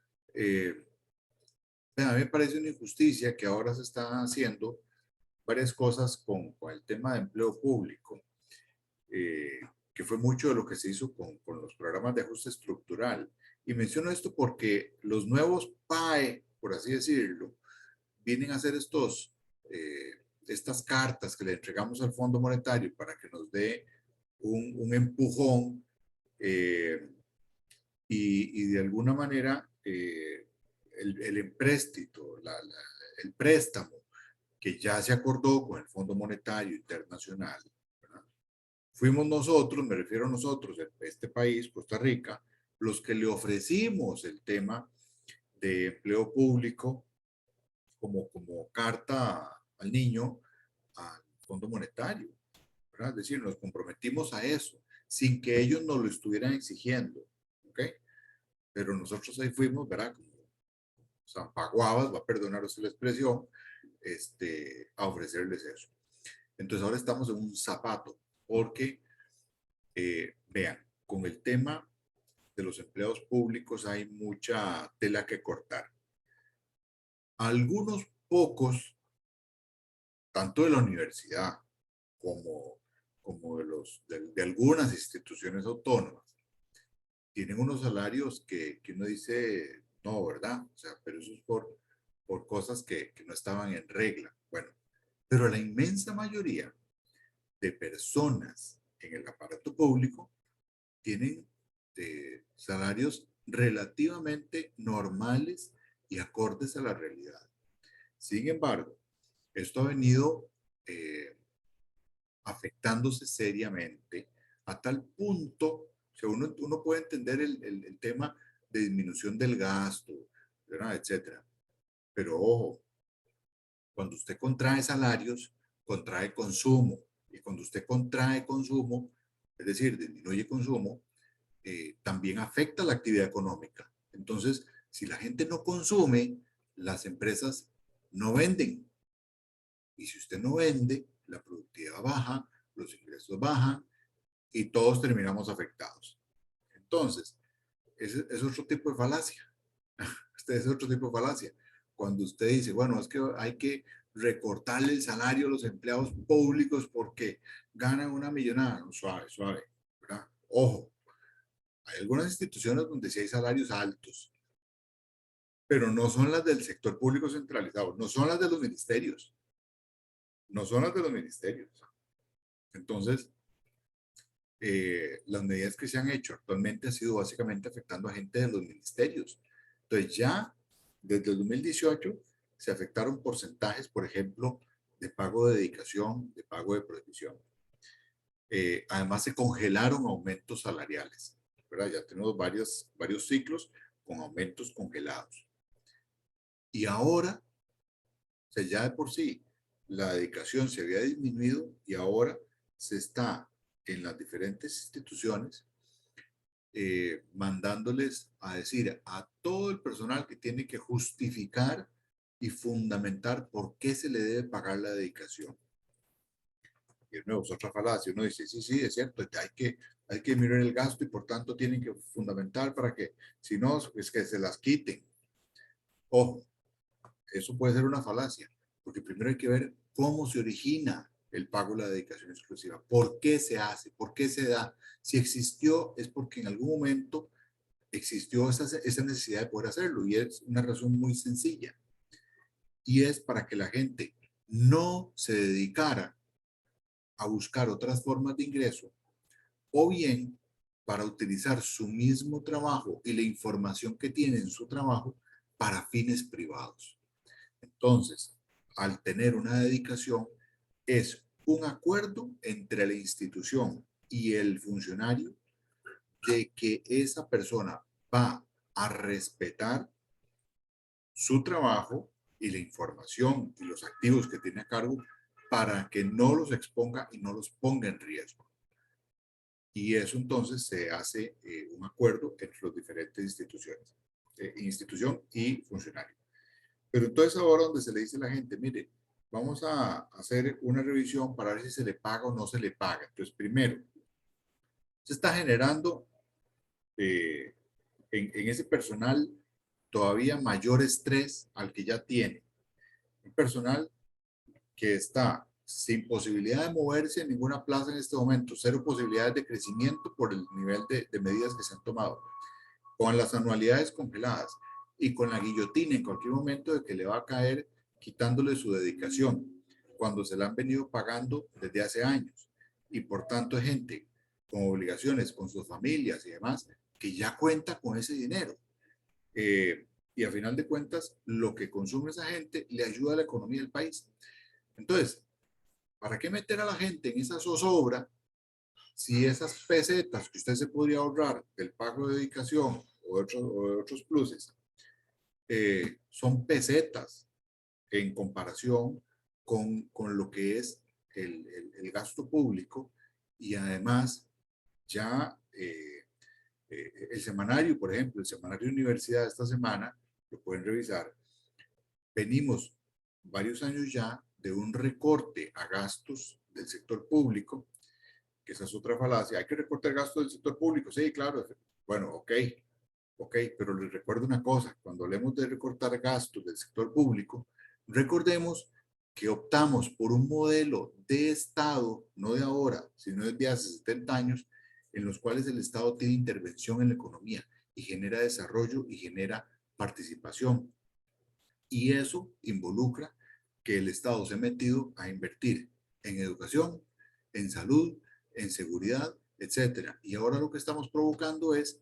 a mí me parece una injusticia que ahora se están haciendo varias cosas con el tema de empleo público, que fue mucho de lo que se hizo con los programas de ajuste estructural. Y menciono esto porque los nuevos PAE, por así decirlo, vienen a hacer estas cartas que le entregamos al Fondo Monetario para que nos dé un empujón y de alguna manera el empréstito, el préstamo que ya se acordó con el Fondo Monetario Internacional, ¿verdad? Fuimos nosotros, me refiero a nosotros, este país, Costa Rica, los que le ofrecimos el tema de empleo público como carta al niño al Fondo Monetario, ¿verdad? Es decir, nos comprometimos a eso, sin que ellos nos lo estuvieran exigiendo, ¿ok? Pero nosotros ahí fuimos, ¿verdad? Como zampaguabas, va a perdonar usted la expresión, a ofrecerles eso. Entonces ahora estamos en un zapato, porque, vean, con el tema de los empleados públicos hay mucha tela que cortar. Algunos pocos, tanto de la universidad como de algunas instituciones autónomas, tienen unos salarios que uno dice, no, ¿verdad? O sea, pero eso es por cosas que no estaban en regla. Bueno, pero la inmensa mayoría de personas en el aparato público tienen salarios relativamente normales y acordes a la realidad. Sin embargo, esto ha venido afectándose seriamente a tal punto, o sea, uno puede entender el tema de disminución del gasto, ¿verdad? Etcétera. Pero ojo, cuando usted contrae salarios, contrae consumo. Y cuando usted contrae consumo, es decir, disminuye consumo, también afecta la actividad económica. Entonces, si la gente no consume, las empresas no venden. Y si usted no vende, la productividad baja, los ingresos bajan y todos terminamos afectados. Entonces, es otro tipo de falacia. Este es otro tipo de falacia. Cuando usted dice, bueno, es que hay que recortarle el salario a los empleados públicos porque ganan una millonada. No, suave, suave, ¿verdad? Ojo, hay algunas instituciones donde sí hay salarios altos, pero no son las del sector público centralizado, no son las de los ministerios, no son las de los ministerios. Entonces, las medidas que se han hecho actualmente han sido básicamente afectando a gente de los ministerios. Entonces ya desde el 2018 se afectaron porcentajes, por ejemplo, de pago de dedicación, de pago de provisión. Además se congelaron aumentos salariales, ¿verdad? Ya tenemos varios ciclos con aumentos congelados. Y ahora, o sea, ya de por sí, la dedicación se había disminuido y ahora se está en las diferentes instituciones mandándoles a decir a todo el personal que tiene que justificar y fundamentar por qué se le debe pagar la dedicación. Y de nuevo, es otra falacia. Uno dice, sí, sí, es cierto, hay que mirar el gasto y por tanto tienen que fundamentar para que, si no, es que se las quiten. Ojo, eso puede ser una falacia, porque primero hay que ver cómo se origina el pago de la dedicación exclusiva, por qué se hace, por qué se da. Si existió, es porque en algún momento existió esa necesidad de poder hacerlo, y es una razón muy sencilla, y es para que la gente no se dedicara a buscar otras formas de ingreso, o bien para utilizar su mismo trabajo y la información que tiene en su trabajo para fines privados. Entonces, al tener una dedicación, es un acuerdo entre la institución y el funcionario de que esa persona va a respetar su trabajo y la información y los activos que tiene a cargo para que no los exponga y no los ponga en riesgo. Y eso entonces se hace un acuerdo entre las diferentes instituciones. institución y funcionario. Pero entonces ahora donde se le dice a la gente, mire, vamos a hacer una revisión para ver si se le paga o no se le paga. Entonces, primero, se está generando en ese personal todavía mayor estrés al que ya tiene. Un personal que está sin posibilidad de moverse en ninguna plaza en este momento, cero posibilidades de crecimiento por el nivel de medidas que se han tomado, con las anualidades congeladas y con la guillotina en cualquier momento de que le va a caer quitándole su dedicación, cuando se la han venido pagando desde hace años. Y por tanto hay gente con obligaciones con sus familias y demás, que ya cuenta con ese dinero. Y a final de cuentas, lo que consume esa gente le ayuda a la economía del país. Entonces, ¿para qué meter a la gente en esa zozobra si esas pesetas que usted se podría ahorrar del pago de dedicación o de otros pluses son pesetas en comparación con lo que es el gasto público? Y además, ya el semanario, por ejemplo, el semanario de universidad de esta semana, lo pueden revisar, venimos varios años ya de un recorte a gastos del sector público, que esa es otra falacia. Hay que recortar gastos del sector público, sí, claro. Bueno, ok, pero les recuerdo una cosa, cuando hablemos de recortar gastos del sector público, recordemos que optamos por un modelo de Estado, no de ahora, sino desde hace 70 años, en los cuales el Estado tiene intervención en la economía y genera desarrollo y genera participación. Y eso involucra que el Estado se ha metido a invertir en educación, en salud, en seguridad, etcétera. Y ahora lo que estamos provocando es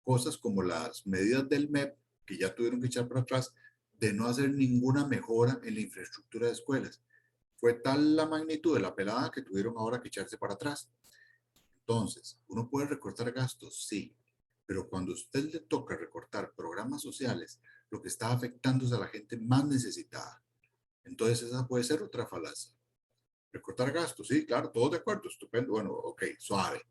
cosas como las medidas del MEP, que ya tuvieron que echar para atrás, de no hacer ninguna mejora en la infraestructura de escuelas. Fue tal la magnitud de la pelada que tuvieron ahora que echarse para atrás. Entonces, uno puede recortar gastos, sí, pero cuando a usted le toca recortar programas sociales, lo que está afectando es a la gente más necesitada. Entonces, esa puede ser otra falacia. Recortar gastos, sí, claro, todos de acuerdo, estupendo. Bueno, ok, suave.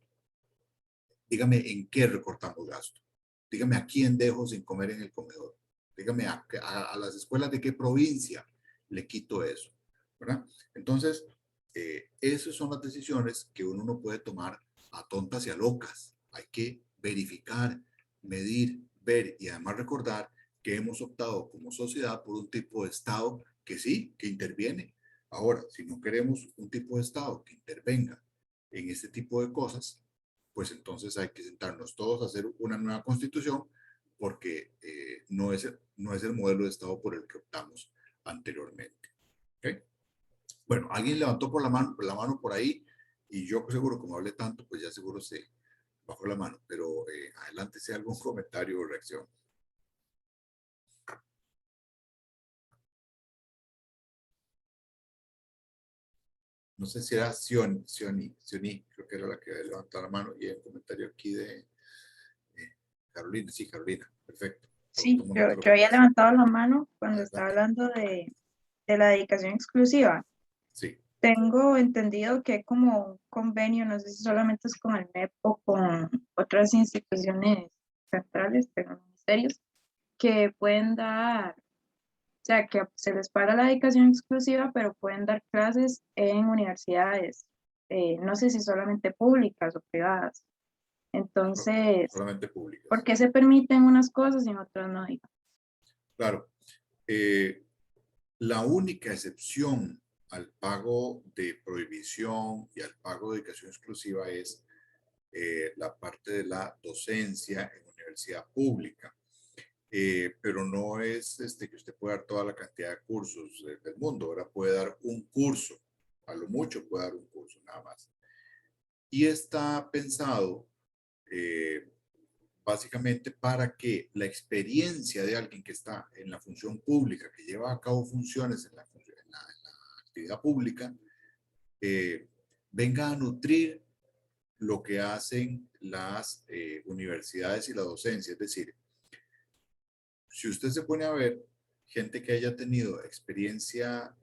Dígame en qué recortamos gastos. Dígame a quién dejo sin comer en el comedor. Dígame a las escuelas de qué provincia le quito eso, ¿verdad? Entonces, esas son las decisiones que uno no puede tomar a tontas y a locas. Hay que verificar, medir, ver y además recordar que hemos optado como sociedad por un tipo de Estado que sí, que interviene. Ahora, si no queremos un tipo de Estado que intervenga en este tipo de cosas, pues entonces hay que sentarnos todos a hacer una nueva constitución, porque no es el modelo de Estado por el que optamos anteriormente. ¿Okay? Bueno, alguien levantó la mano por ahí, y yo seguro, como hablé tanto, pues ya seguro se bajó la mano, pero adelante si hay algún comentario o reacción. No sé si era Sioni, creo que era la que levantó la mano, y hay un comentario aquí de Carolina. Sí, Carolina, perfecto. Sí, yo había levantado la mano cuando estaba hablando de la dedicación exclusiva. Sí. Tengo entendido que hay como un convenio, no sé si solamente es con el MEP o con otras instituciones centrales, de los ministerios, que pueden dar, o sea, que se les paga la dedicación exclusiva, pero pueden dar clases en universidades, no sé si solamente públicas o privadas. Entonces, solamente públicas. ¿por qué se permiten unas cosas y en otras no? Claro. La única excepción al pago de prohibición y al pago de dedicación exclusiva es la parte de la docencia en universidad pública. Pero no es que usted pueda dar toda la cantidad de cursos del mundo. Ahora puede dar un curso, a lo mucho puede dar un curso, nada más. Y está pensado básicamente para que la experiencia de alguien que está en la función pública, que lleva a cabo funciones en la actividad pública, venga a nutrir lo que hacen las universidades y la docencia. Es decir, si usted se pone a ver gente que haya tenido experiencia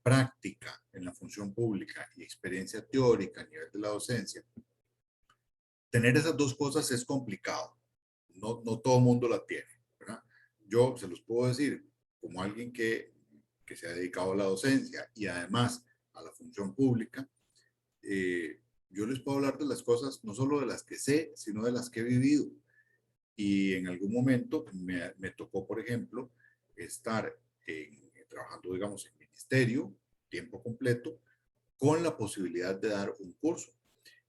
práctica en la función pública y experiencia teórica a nivel de la docencia, tener esas dos cosas es complicado. no todo mundo la tiene, ¿verdad? Yo se los puedo decir como alguien que se ha dedicado a la docencia y además a la función pública, yo les puedo hablar de las cosas, no solo de las que sé, sino de las que he vivido. Y en algún momento me tocó, por ejemplo, estar trabajando, digamos, en ministerio, tiempo completo, con la posibilidad de dar un curso.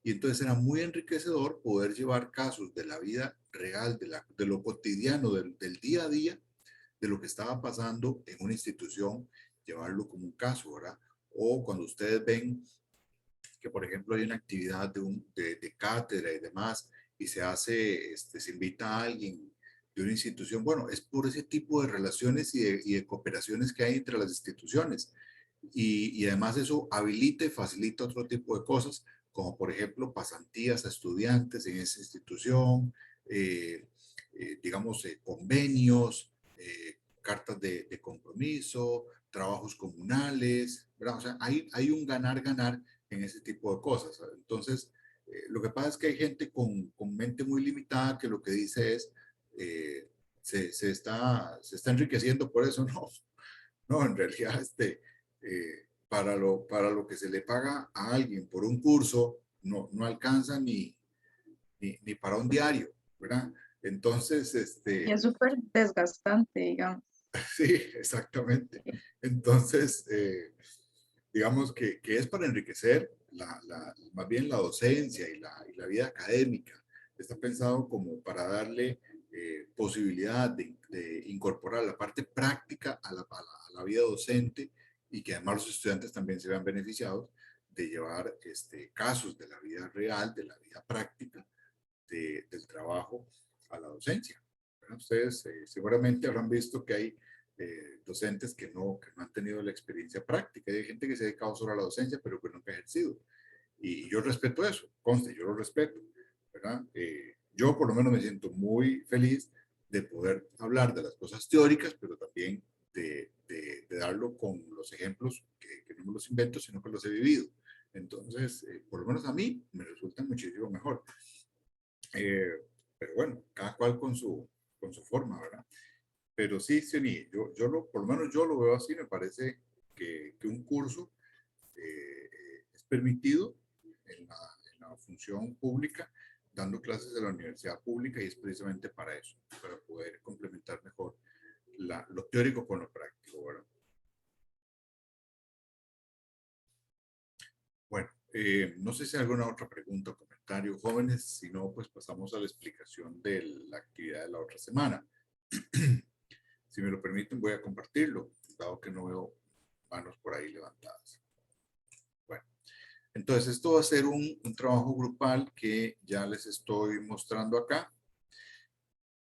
Y entonces era muy enriquecedor poder llevar casos de la vida real, de lo cotidiano, del día a día, de lo que estaba pasando en una institución, llevarlo como un caso, ¿verdad? O cuando ustedes ven que, por ejemplo, hay una actividad de cátedra y demás, y se hace, se invita a alguien de una institución, bueno, es por ese tipo de relaciones y de cooperaciones que hay entre las instituciones. Y además eso habilita y facilita otro tipo de cosas, como por ejemplo pasantías a estudiantes en esa institución, digamos, convenios, cartas de compromiso, trabajos comunales, ¿verdad? O sea, hay un ganar-ganar en ese tipo de cosas. Entonces, lo que pasa es que hay gente con mente muy limitada que lo que dice es, se está enriqueciendo por eso. No, no, en realidad, para lo que se le paga a alguien por un curso, no alcanza ni para un diario, ¿verdad? Entonces, Y es súper desgastante, digamos. sí, exactamente. Entonces, digamos que es para enriquecer más bien la docencia y la vida académica. Está pensado como para darle posibilidad de incorporar la parte práctica a la vida docente y que además los estudiantes también se vean beneficiados de llevar casos de la vida real, de la vida práctica, del trabajo a la docencia. Bueno, ustedes seguramente habrán visto que hay docentes que no han tenido la experiencia práctica. Hay gente que se ha dedicado solo a la docencia, pero que nunca ha ejercido. Y yo respeto eso, conste, yo lo respeto, ¿verdad? Yo por lo menos me siento muy feliz de poder hablar de las cosas teóricas, pero también de darlo con los ejemplos que no me los invento, sino que los he vivido. Entonces, por lo menos a mí me resulta muchísimo mejor. Pero bueno, cada cual con su forma, ¿verdad? Pero sí, Sioni, por lo menos yo lo veo así, me parece que un curso es permitido en la función pública, dando clases de la universidad pública, y es precisamente para eso, para poder complementar mejor lo teórico con lo práctico, ¿verdad? Bueno, no sé si hay alguna otra pregunta o comentario, jóvenes. Si no, pues pasamos a la explicación de la actividad de la otra semana. Si me lo permiten, voy a compartirlo, dado que no veo manos por ahí levantadas. Bueno, entonces esto va a ser un trabajo grupal que ya les estoy mostrando acá.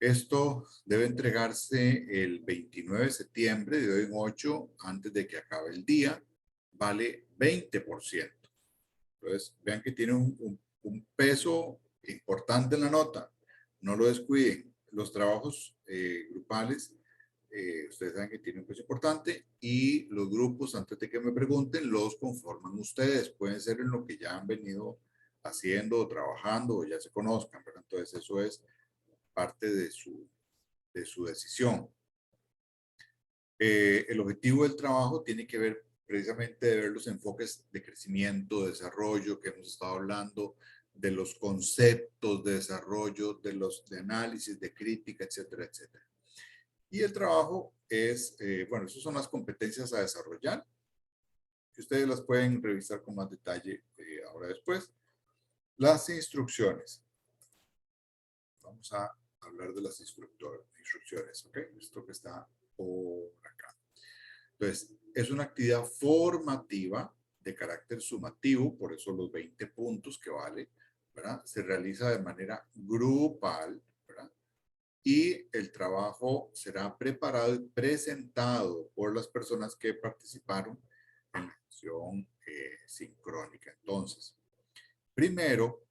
Esto debe entregarse el 29 de septiembre, de hoy en 8, antes de que acabe el día. Vale 20%. Entonces, vean que tiene un peso importante en la nota. No lo descuiden. Los trabajos grupales, ustedes saben que tienen un peso importante, y los grupos, antes de que me pregunten, los conforman ustedes. Pueden ser en lo que ya han venido haciendo o trabajando o ya se conozcan, ¿verdad? Entonces, eso es parte de su decisión. El objetivo del trabajo tiene que ver precisamente de ver los enfoques de crecimiento, desarrollo que hemos estado hablando, de los conceptos de desarrollo, de análisis, de crítica, etcétera, etcétera. Y el trabajo es, bueno, esas son las competencias a desarrollar, que ustedes las pueden revisar con más detalle ahora después. Las instrucciones. Vamos a hablar de las instrucciones, ¿ok? Esto que está por acá. Entonces, es una actividad formativa de carácter sumativo, por eso los 20 puntos que vale, ¿verdad? Se realiza de manera grupal, ¿verdad? Y el trabajo será preparado y presentado por las personas que participaron en la acción sincrónica. Entonces, primero,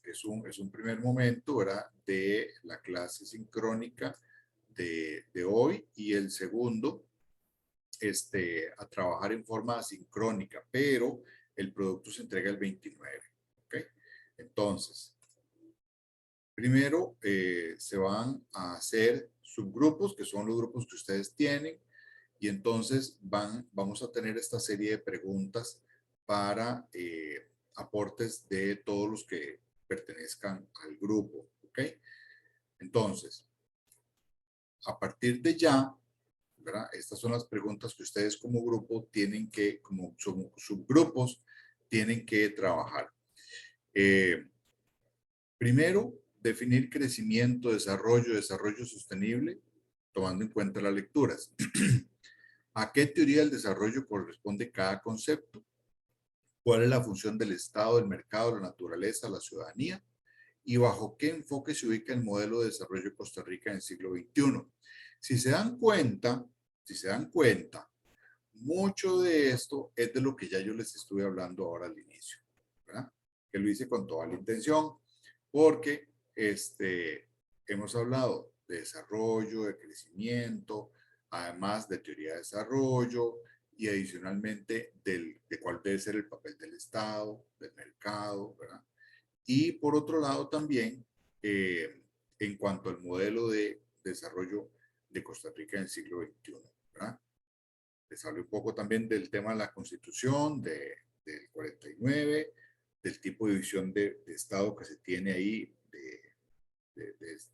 es un primer momento, ¿verdad?, de la clase sincrónica de hoy, y el segundo, a trabajar en forma asincrónica, pero el producto se entrega el 29, ¿ok? Entonces, Primero, se van a hacer subgrupos, que son los grupos que ustedes tienen, y entonces vamos a tener esta serie de preguntas para aportes de todos los que pertenezcan al grupo, ¿ok? Entonces, a partir de ya, ¿verdad? Estas son las preguntas que ustedes como grupo tienen que, como subgrupos, tienen que trabajar. Primero, definir crecimiento, desarrollo sostenible, tomando en cuenta las lecturas. ¿A qué teoría del desarrollo corresponde cada concepto? ¿Cuál es la función del Estado, del mercado, la naturaleza, la ciudadanía? ¿Y bajo qué enfoque se ubica el modelo de desarrollo de Costa Rica en el siglo XXI? Si se dan cuenta, mucho de esto es de lo que ya yo les estuve hablando ahora al inicio, ¿verdad? Que lo hice con toda la intención, porque hemos hablado de desarrollo, de crecimiento, además de teoría de desarrollo y adicionalmente de cuál debe ser el papel del Estado, del mercado, ¿verdad? Y por otro lado también, en cuanto al modelo de desarrollo de Costa Rica en el siglo XXI, ¿verdad? Les hablé un poco también del tema de la Constitución del 49, del tipo de visión de Estado que se tiene ahí, de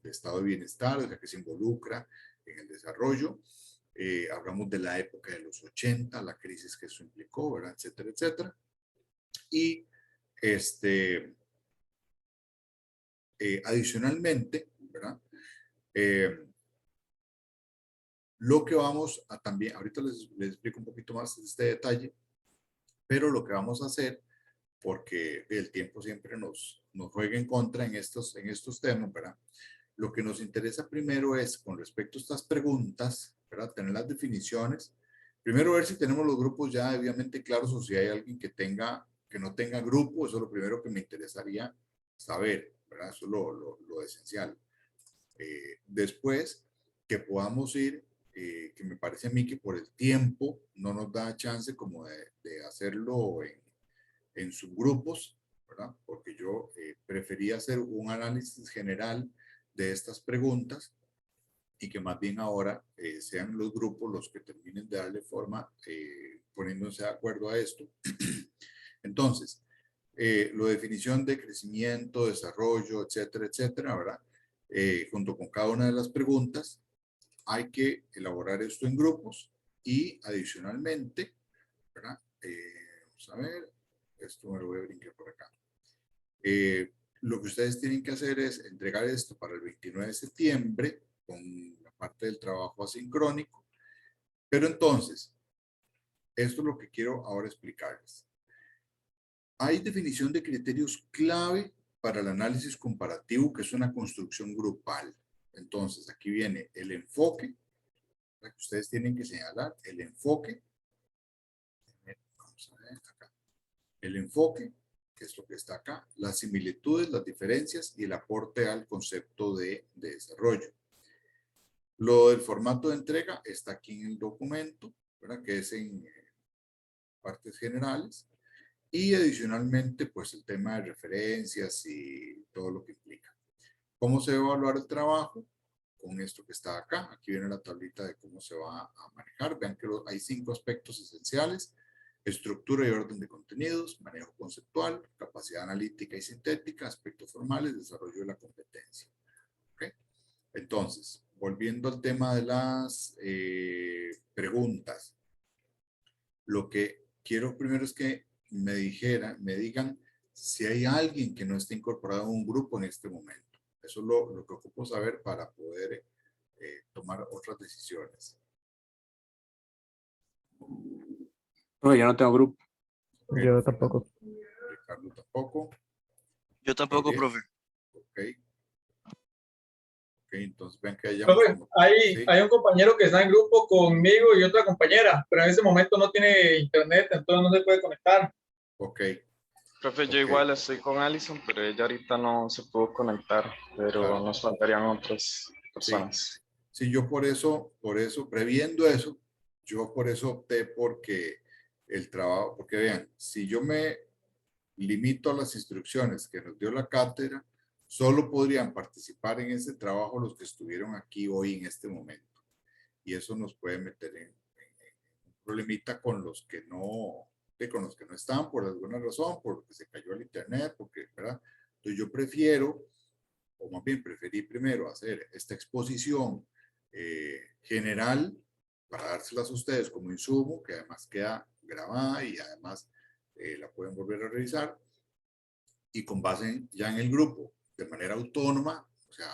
estado de bienestar, o sea, que se involucra en el desarrollo. Hablamos de la época de los 80, la crisis que eso implicó, ¿verdad? Etcétera, etcétera. Y adicionalmente, ¿verdad? Lo que vamos a también, ahorita les explico un poquito más de este detalle, pero lo que vamos a hacer, porque el tiempo siempre nos juega en contra en estos temas, ¿verdad? Lo que nos interesa primero es, con respecto a estas preguntas, ¿verdad? Tener las definiciones. Primero ver si tenemos los grupos ya debidamente claros o si hay alguien que no tenga grupo. Eso es lo primero que me interesaría saber, ¿verdad? Eso es lo esencial. Después, que podamos ir, que me parece a mí que por el tiempo no nos da chance como de hacerlo en subgrupos, ¿verdad? Porque yo prefería hacer un análisis general de estas preguntas y que más bien ahora sean los grupos los que terminen de darle forma poniéndose de acuerdo a esto. Entonces, la definición de crecimiento, desarrollo, etcétera, etcétera, ¿verdad? Junto con cada una de las preguntas, hay que elaborar esto en grupos y adicionalmente, ¿verdad? Vamos a ver, esto me lo voy a brincar por acá. Lo que ustedes tienen que hacer es entregar esto para el 29 de septiembre con la parte del trabajo asincrónico. Pero entonces, esto es lo que quiero ahora explicarles. Hay definición de criterios clave para el análisis comparativo, que es una construcción grupal. Entonces, aquí viene el enfoque, que ustedes tienen que señalar, el enfoque. Vamos a ver acá. El enfoque, que es lo que está acá, las similitudes, las diferencias y el aporte al concepto de desarrollo. Lo del formato de entrega está aquí en el documento, ¿verdad? Que es en partes generales. Y adicionalmente, pues el tema de referencias y todo lo que implica. ¿Cómo se va a evaluar el trabajo? Con esto que está acá. Aquí viene la tablita de cómo se va a manejar. Vean que hay 5 aspectos esenciales: estructura y orden de contenidos, manejo conceptual, capacidad analítica y sintética, aspectos formales, desarrollo de la competencia. ¿Okay? Entonces, volviendo al tema de las preguntas, lo que quiero primero es que me digan si hay alguien que no esté incorporado a un grupo en este momento. Eso es lo que ocupo saber para poder tomar otras decisiones. No, yo no tengo grupo. Okay. Yo tampoco. Ricardo tampoco. Yo tampoco, Gabriel. profe. Ok. Ok, entonces vean que hay... Profe, ¿sí? hay un compañero que está en grupo conmigo y otra compañera, pero en ese momento no tiene internet, entonces no se puede conectar. Ok. Profe, yo igual estoy con Alison, pero ella ahorita no se pudo conectar, pero Claro. nos faltarían otras personas. Sí, yo por eso, previendo eso, yo por eso opté porque el trabajo, porque vean, si yo me limito a las instrucciones que nos dio la cátedra, Solo podrían participar en ese trabajo los que estuvieron aquí hoy en este momento. Y eso nos puede meter en un problemita con los que no están por alguna razón, porque se cayó el internet, porque, ¿verdad? Entonces yo prefiero, o más bien preferí primero hacer esta exposición general para dárselas a ustedes como insumo, que además queda grabada y además la pueden volver a revisar, y con base ya en el grupo, de manera autónoma, o sea,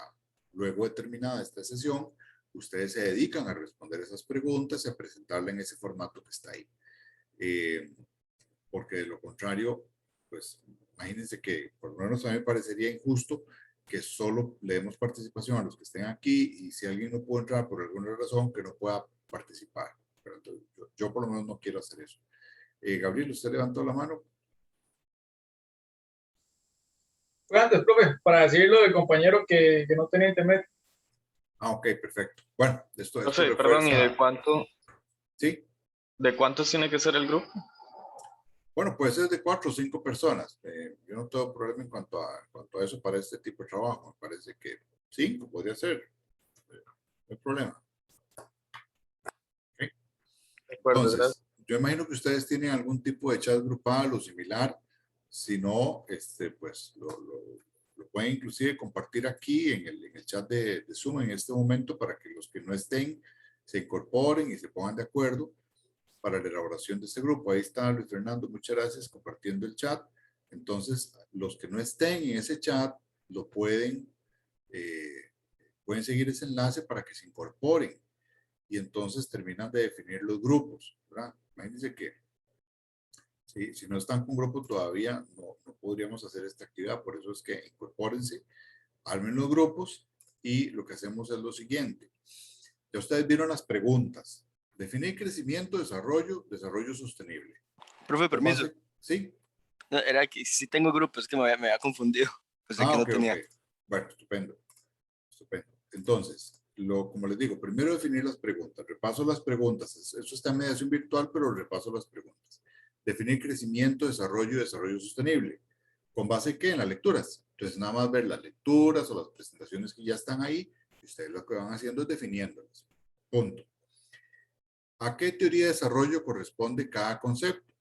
luego de terminada esta sesión, ustedes se dedican a responder esas preguntas y a presentarla en ese formato que está ahí. Porque de lo contrario, pues imagínense que por lo menos a mí me parecería injusto que solo le demos participación a los que estén aquí y si alguien no puede entrar por alguna razón, que no pueda participar. Pero entonces, yo por lo menos no quiero hacer eso. Gabriel, ¿usted levantó la mano? Fue antes, profe, para decirlo del compañero que no tenía internet. Ah, ok, perfecto. Bueno, esto Profe, perdón, ¿y de refuerza. cuánto? ¿Sí? ¿De cuántos tiene que ser el grupo? Bueno, puede ser de 4 o 5 personas. Yo no tengo problema en cuanto a eso para este tipo de trabajo. Me parece que 5 podría ser. No hay problema. Okay. De acuerdo, Entonces, gracias. yo imagino que ustedes tienen algún tipo de chat grupal o similar. Si no, pues lo pueden inclusive compartir aquí en el chat de Zoom en este momento para que los que no estén se incorporen y se pongan de acuerdo para la elaboración de este grupo. Ahí está Luis Fernando, muchas gracias, compartiendo el chat. Entonces, los que no estén en ese chat, lo pueden seguir ese enlace para que se incorporen y entonces terminan de definir los grupos, ¿verdad? Imagínense que si no están con grupo todavía, no podríamos hacer esta actividad, por eso es que incorpórense, armen los grupos y lo que hacemos es lo siguiente. Ya ustedes vieron las preguntas. Definir crecimiento, desarrollo sostenible. Profe, permiso. Sí. No, era que sí tengo grupos, es que me había confundido. Pensé que no Ok, tenía. ok. Bueno, estupendo. Estupendo. Entonces, como les digo, primero definir las preguntas. Repaso las preguntas. Eso está en mediación virtual, pero repaso las preguntas. Definir crecimiento, desarrollo sostenible. ¿Con base en qué? En las lecturas. Entonces, nada más ver las lecturas o las presentaciones que ya están ahí. Y ustedes lo que van haciendo es definiéndolas. Punto. ¿A qué teoría de desarrollo corresponde cada concepto?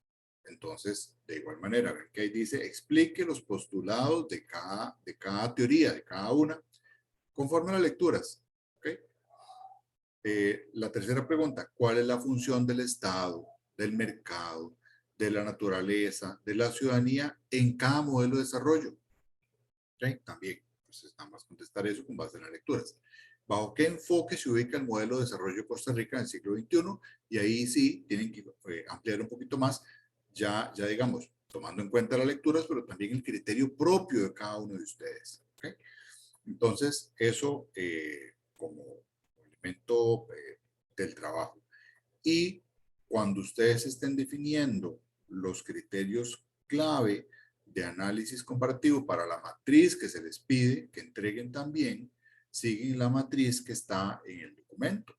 Entonces, de igual manera, ven que ahí dice, explique los postulados de cada teoría, de cada una, conforme a las lecturas. ¿Okay? La tercera pregunta, ¿cuál es la función del Estado, del mercado, de la naturaleza, de la ciudadanía en cada modelo de desarrollo? ¿Okay? También, pues nada más contestar eso con base en las lecturas. ¿Bajo qué enfoque se ubica el modelo de desarrollo de Costa Rica en el siglo XXI? Y ahí sí tienen que ampliar un poquito más, ya digamos, tomando en cuenta las lecturas, pero también el criterio propio de cada uno de ustedes. ¿Okay? Entonces, eso como elemento del trabajo. Y cuando ustedes estén definiendo los criterios clave de análisis comparativo para la matriz que se les pide que entreguen también, siguen la matriz que está en el documento,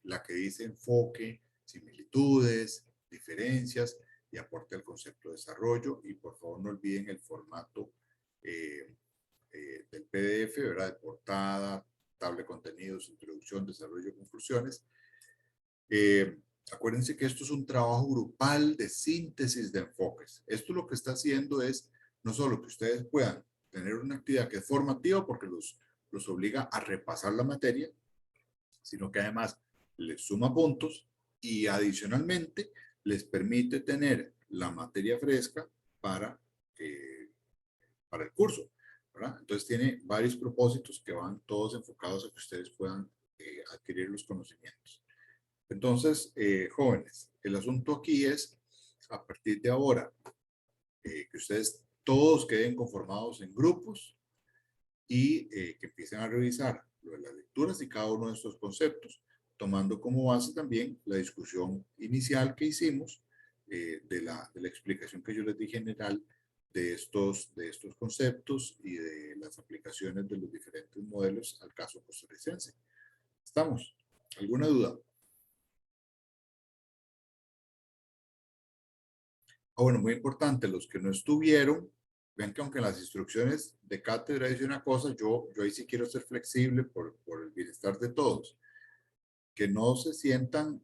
la que dice enfoque, similitudes, diferencias y aporte al concepto de desarrollo. Y por favor no olviden el formato del PDF, ¿verdad? De portada, tabla de contenidos, introducción, desarrollo, conclusiones. Acuérdense que esto es un trabajo grupal de síntesis de enfoques. Esto lo que está haciendo es no solo que ustedes puedan tener una actividad que es formativa porque los obliga a repasar la materia, sino que además les suma puntos y adicionalmente les permite tener la materia fresca para el curso, ¿verdad? Entonces tiene varios propósitos que van todos enfocados a que ustedes puedan adquirir los conocimientos. Entonces, jóvenes, el asunto aquí es, a partir de ahora, que ustedes todos queden conformados en grupos y que empiecen a revisar lo de las lecturas y cada uno de estos conceptos, tomando como base también la discusión inicial que hicimos de la explicación que yo les di general de estos conceptos y de las aplicaciones de los diferentes modelos al caso costarricense. ¿Estamos? ¿Alguna duda? Bueno, muy importante, los que no estuvieron, Ven que aunque en las instrucciones de cátedra dice una cosa, yo ahí sí quiero ser flexible por el bienestar de todos. Que no se sientan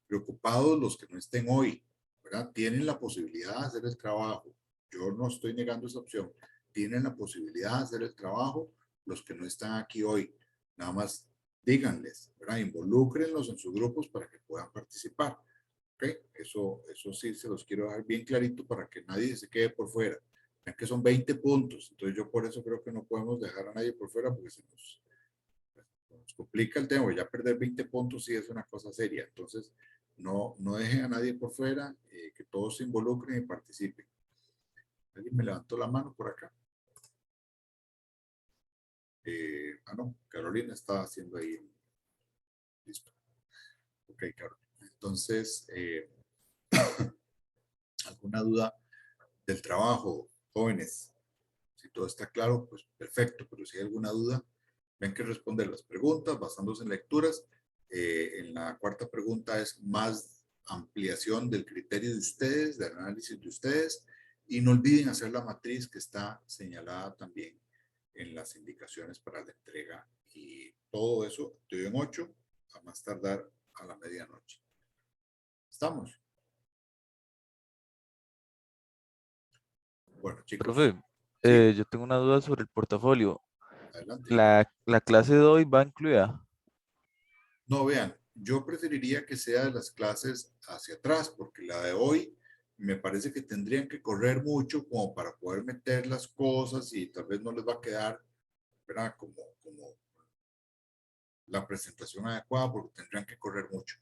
preocupados los que no estén hoy, ¿verdad? Tienen la posibilidad de hacer el trabajo. Yo no estoy negando esa opción. Tienen la posibilidad de hacer el trabajo los que no están aquí hoy. Nada más díganles, ¿verdad? Involúcrenlos en sus grupos para que puedan participar. ¿Ok? Eso sí se los quiero dejar bien clarito para que nadie se quede por fuera. Ven que son 20 puntos. Entonces yo por eso creo que no podemos dejar a nadie por fuera porque se nos complica el tema. Ya perder 20 puntos sí es una cosa seria. Entonces no dejen a nadie por fuera, que todos se involucren y participen. ¿Alguien me levantó la mano por acá? No, Carolina está haciendo ahí. Listo. Ok, Carolina. Entonces, ¿alguna duda del trabajo, jóvenes? Si todo está claro, pues perfecto, pero si hay alguna duda, ven que responder las preguntas basándose en lecturas. En la cuarta pregunta es más ampliación del criterio de ustedes, del análisis de ustedes, y no olviden hacer la matriz que está señalada también en las indicaciones para la entrega, y todo eso estoy en 8, a más tardar a la medianoche. ¿Estamos? Bueno, chicos. Profe, Sí, yo tengo una duda sobre el portafolio. adelante. ¿La clase de hoy va incluida? No, vean, yo preferiría que sea de las clases hacia atrás, porque la de hoy me parece que tendrían que correr mucho como para poder meter las cosas y tal vez no les va a quedar, ¿verdad? Como la presentación adecuada, porque tendrían que correr mucho.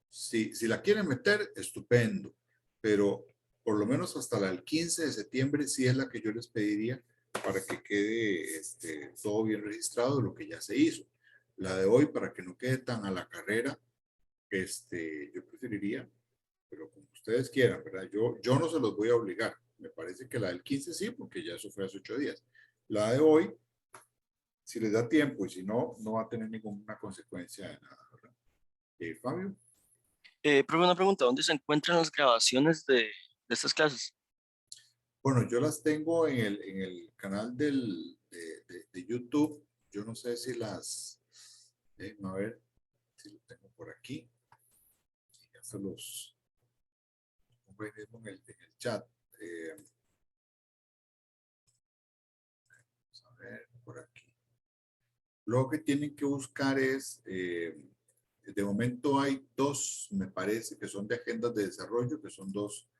Si la quieren meter, estupendo, pero por lo menos hasta el 15 de septiembre sí es la que yo les pediría para que quede todo bien registrado de lo que ya se hizo. La de hoy, para que no quede tan a la carrera, yo preferiría, pero como ustedes quieran, ¿verdad? Yo no se los voy a obligar. Me parece que la del 15 sí, porque ya eso fue hace 8 días. La de hoy, si les da tiempo y si no, no va a tener ninguna consecuencia de nada, ¿verdad? Fabio. Profe, una pregunta, ¿dónde se encuentran las grabaciones de estas clases? Bueno, yo las tengo en el canal de YouTube. Yo no sé si las... a ver si lo tengo por aquí. Ya se los pongo ahí mismo en el chat. Vamos a ver por aquí. Lo que tienen que buscar es... de momento hay 2, me parece, que son de agendas de desarrollo, que son dos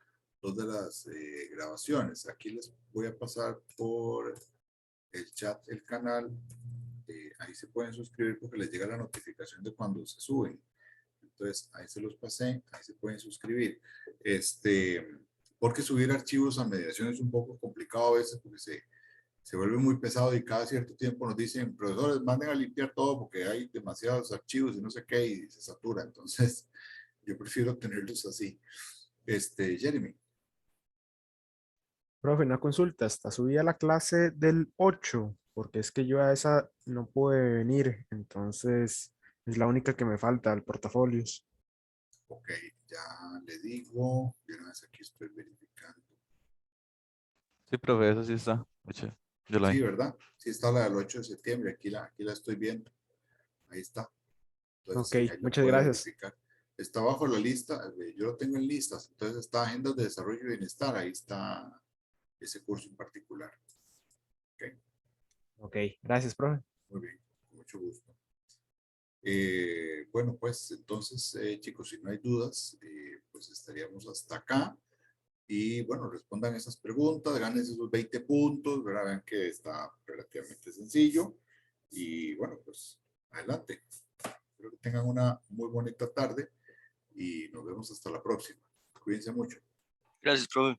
de las grabaciones. Aquí les voy a pasar por el chat, el canal. Ahí se pueden suscribir porque les llega la notificación de cuando se suben. Entonces, ahí se los pasé, ahí se pueden suscribir. Porque subir archivos a mediación es un poco complicado a veces porque se vuelve muy pesado y cada cierto tiempo nos dicen, profesores, manden a limpiar todo porque hay demasiados archivos y no sé qué y se satura. Entonces, yo prefiero tenerlos así. Jeremy. Profe, una consulta, está subida la clase del 8, porque es que yo a esa no pude venir, entonces es la única que me falta, el portafolios. Ok, ya le digo, de una vez aquí estoy verificando. Sí, profe, eso sí está. Yo la Sí, vi. ¿verdad? Sí está la del 8 de septiembre, aquí la estoy viendo. Ahí está. Entonces, Ok, sí, ahí la muchas puede gracias. verificar. Está bajo la lista, yo lo tengo en listas, entonces está Agendas de Desarrollo y Bienestar, ahí está ese curso en particular. Ok, Ok, gracias, profe. muy bien, con mucho gusto. Bueno, pues entonces, chicos, si no hay dudas, pues estaríamos hasta acá. Y bueno, respondan esas preguntas, ganen esos 20 puntos, ¿verdad? Vean que está relativamente sencillo. Y bueno, pues adelante. Espero que tengan una muy bonita tarde y nos vemos hasta la próxima. Cuídense mucho. Gracias, profe.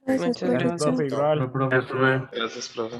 Gracias, Muchas Gracias, gracias. profe, igual. Gracias, profe.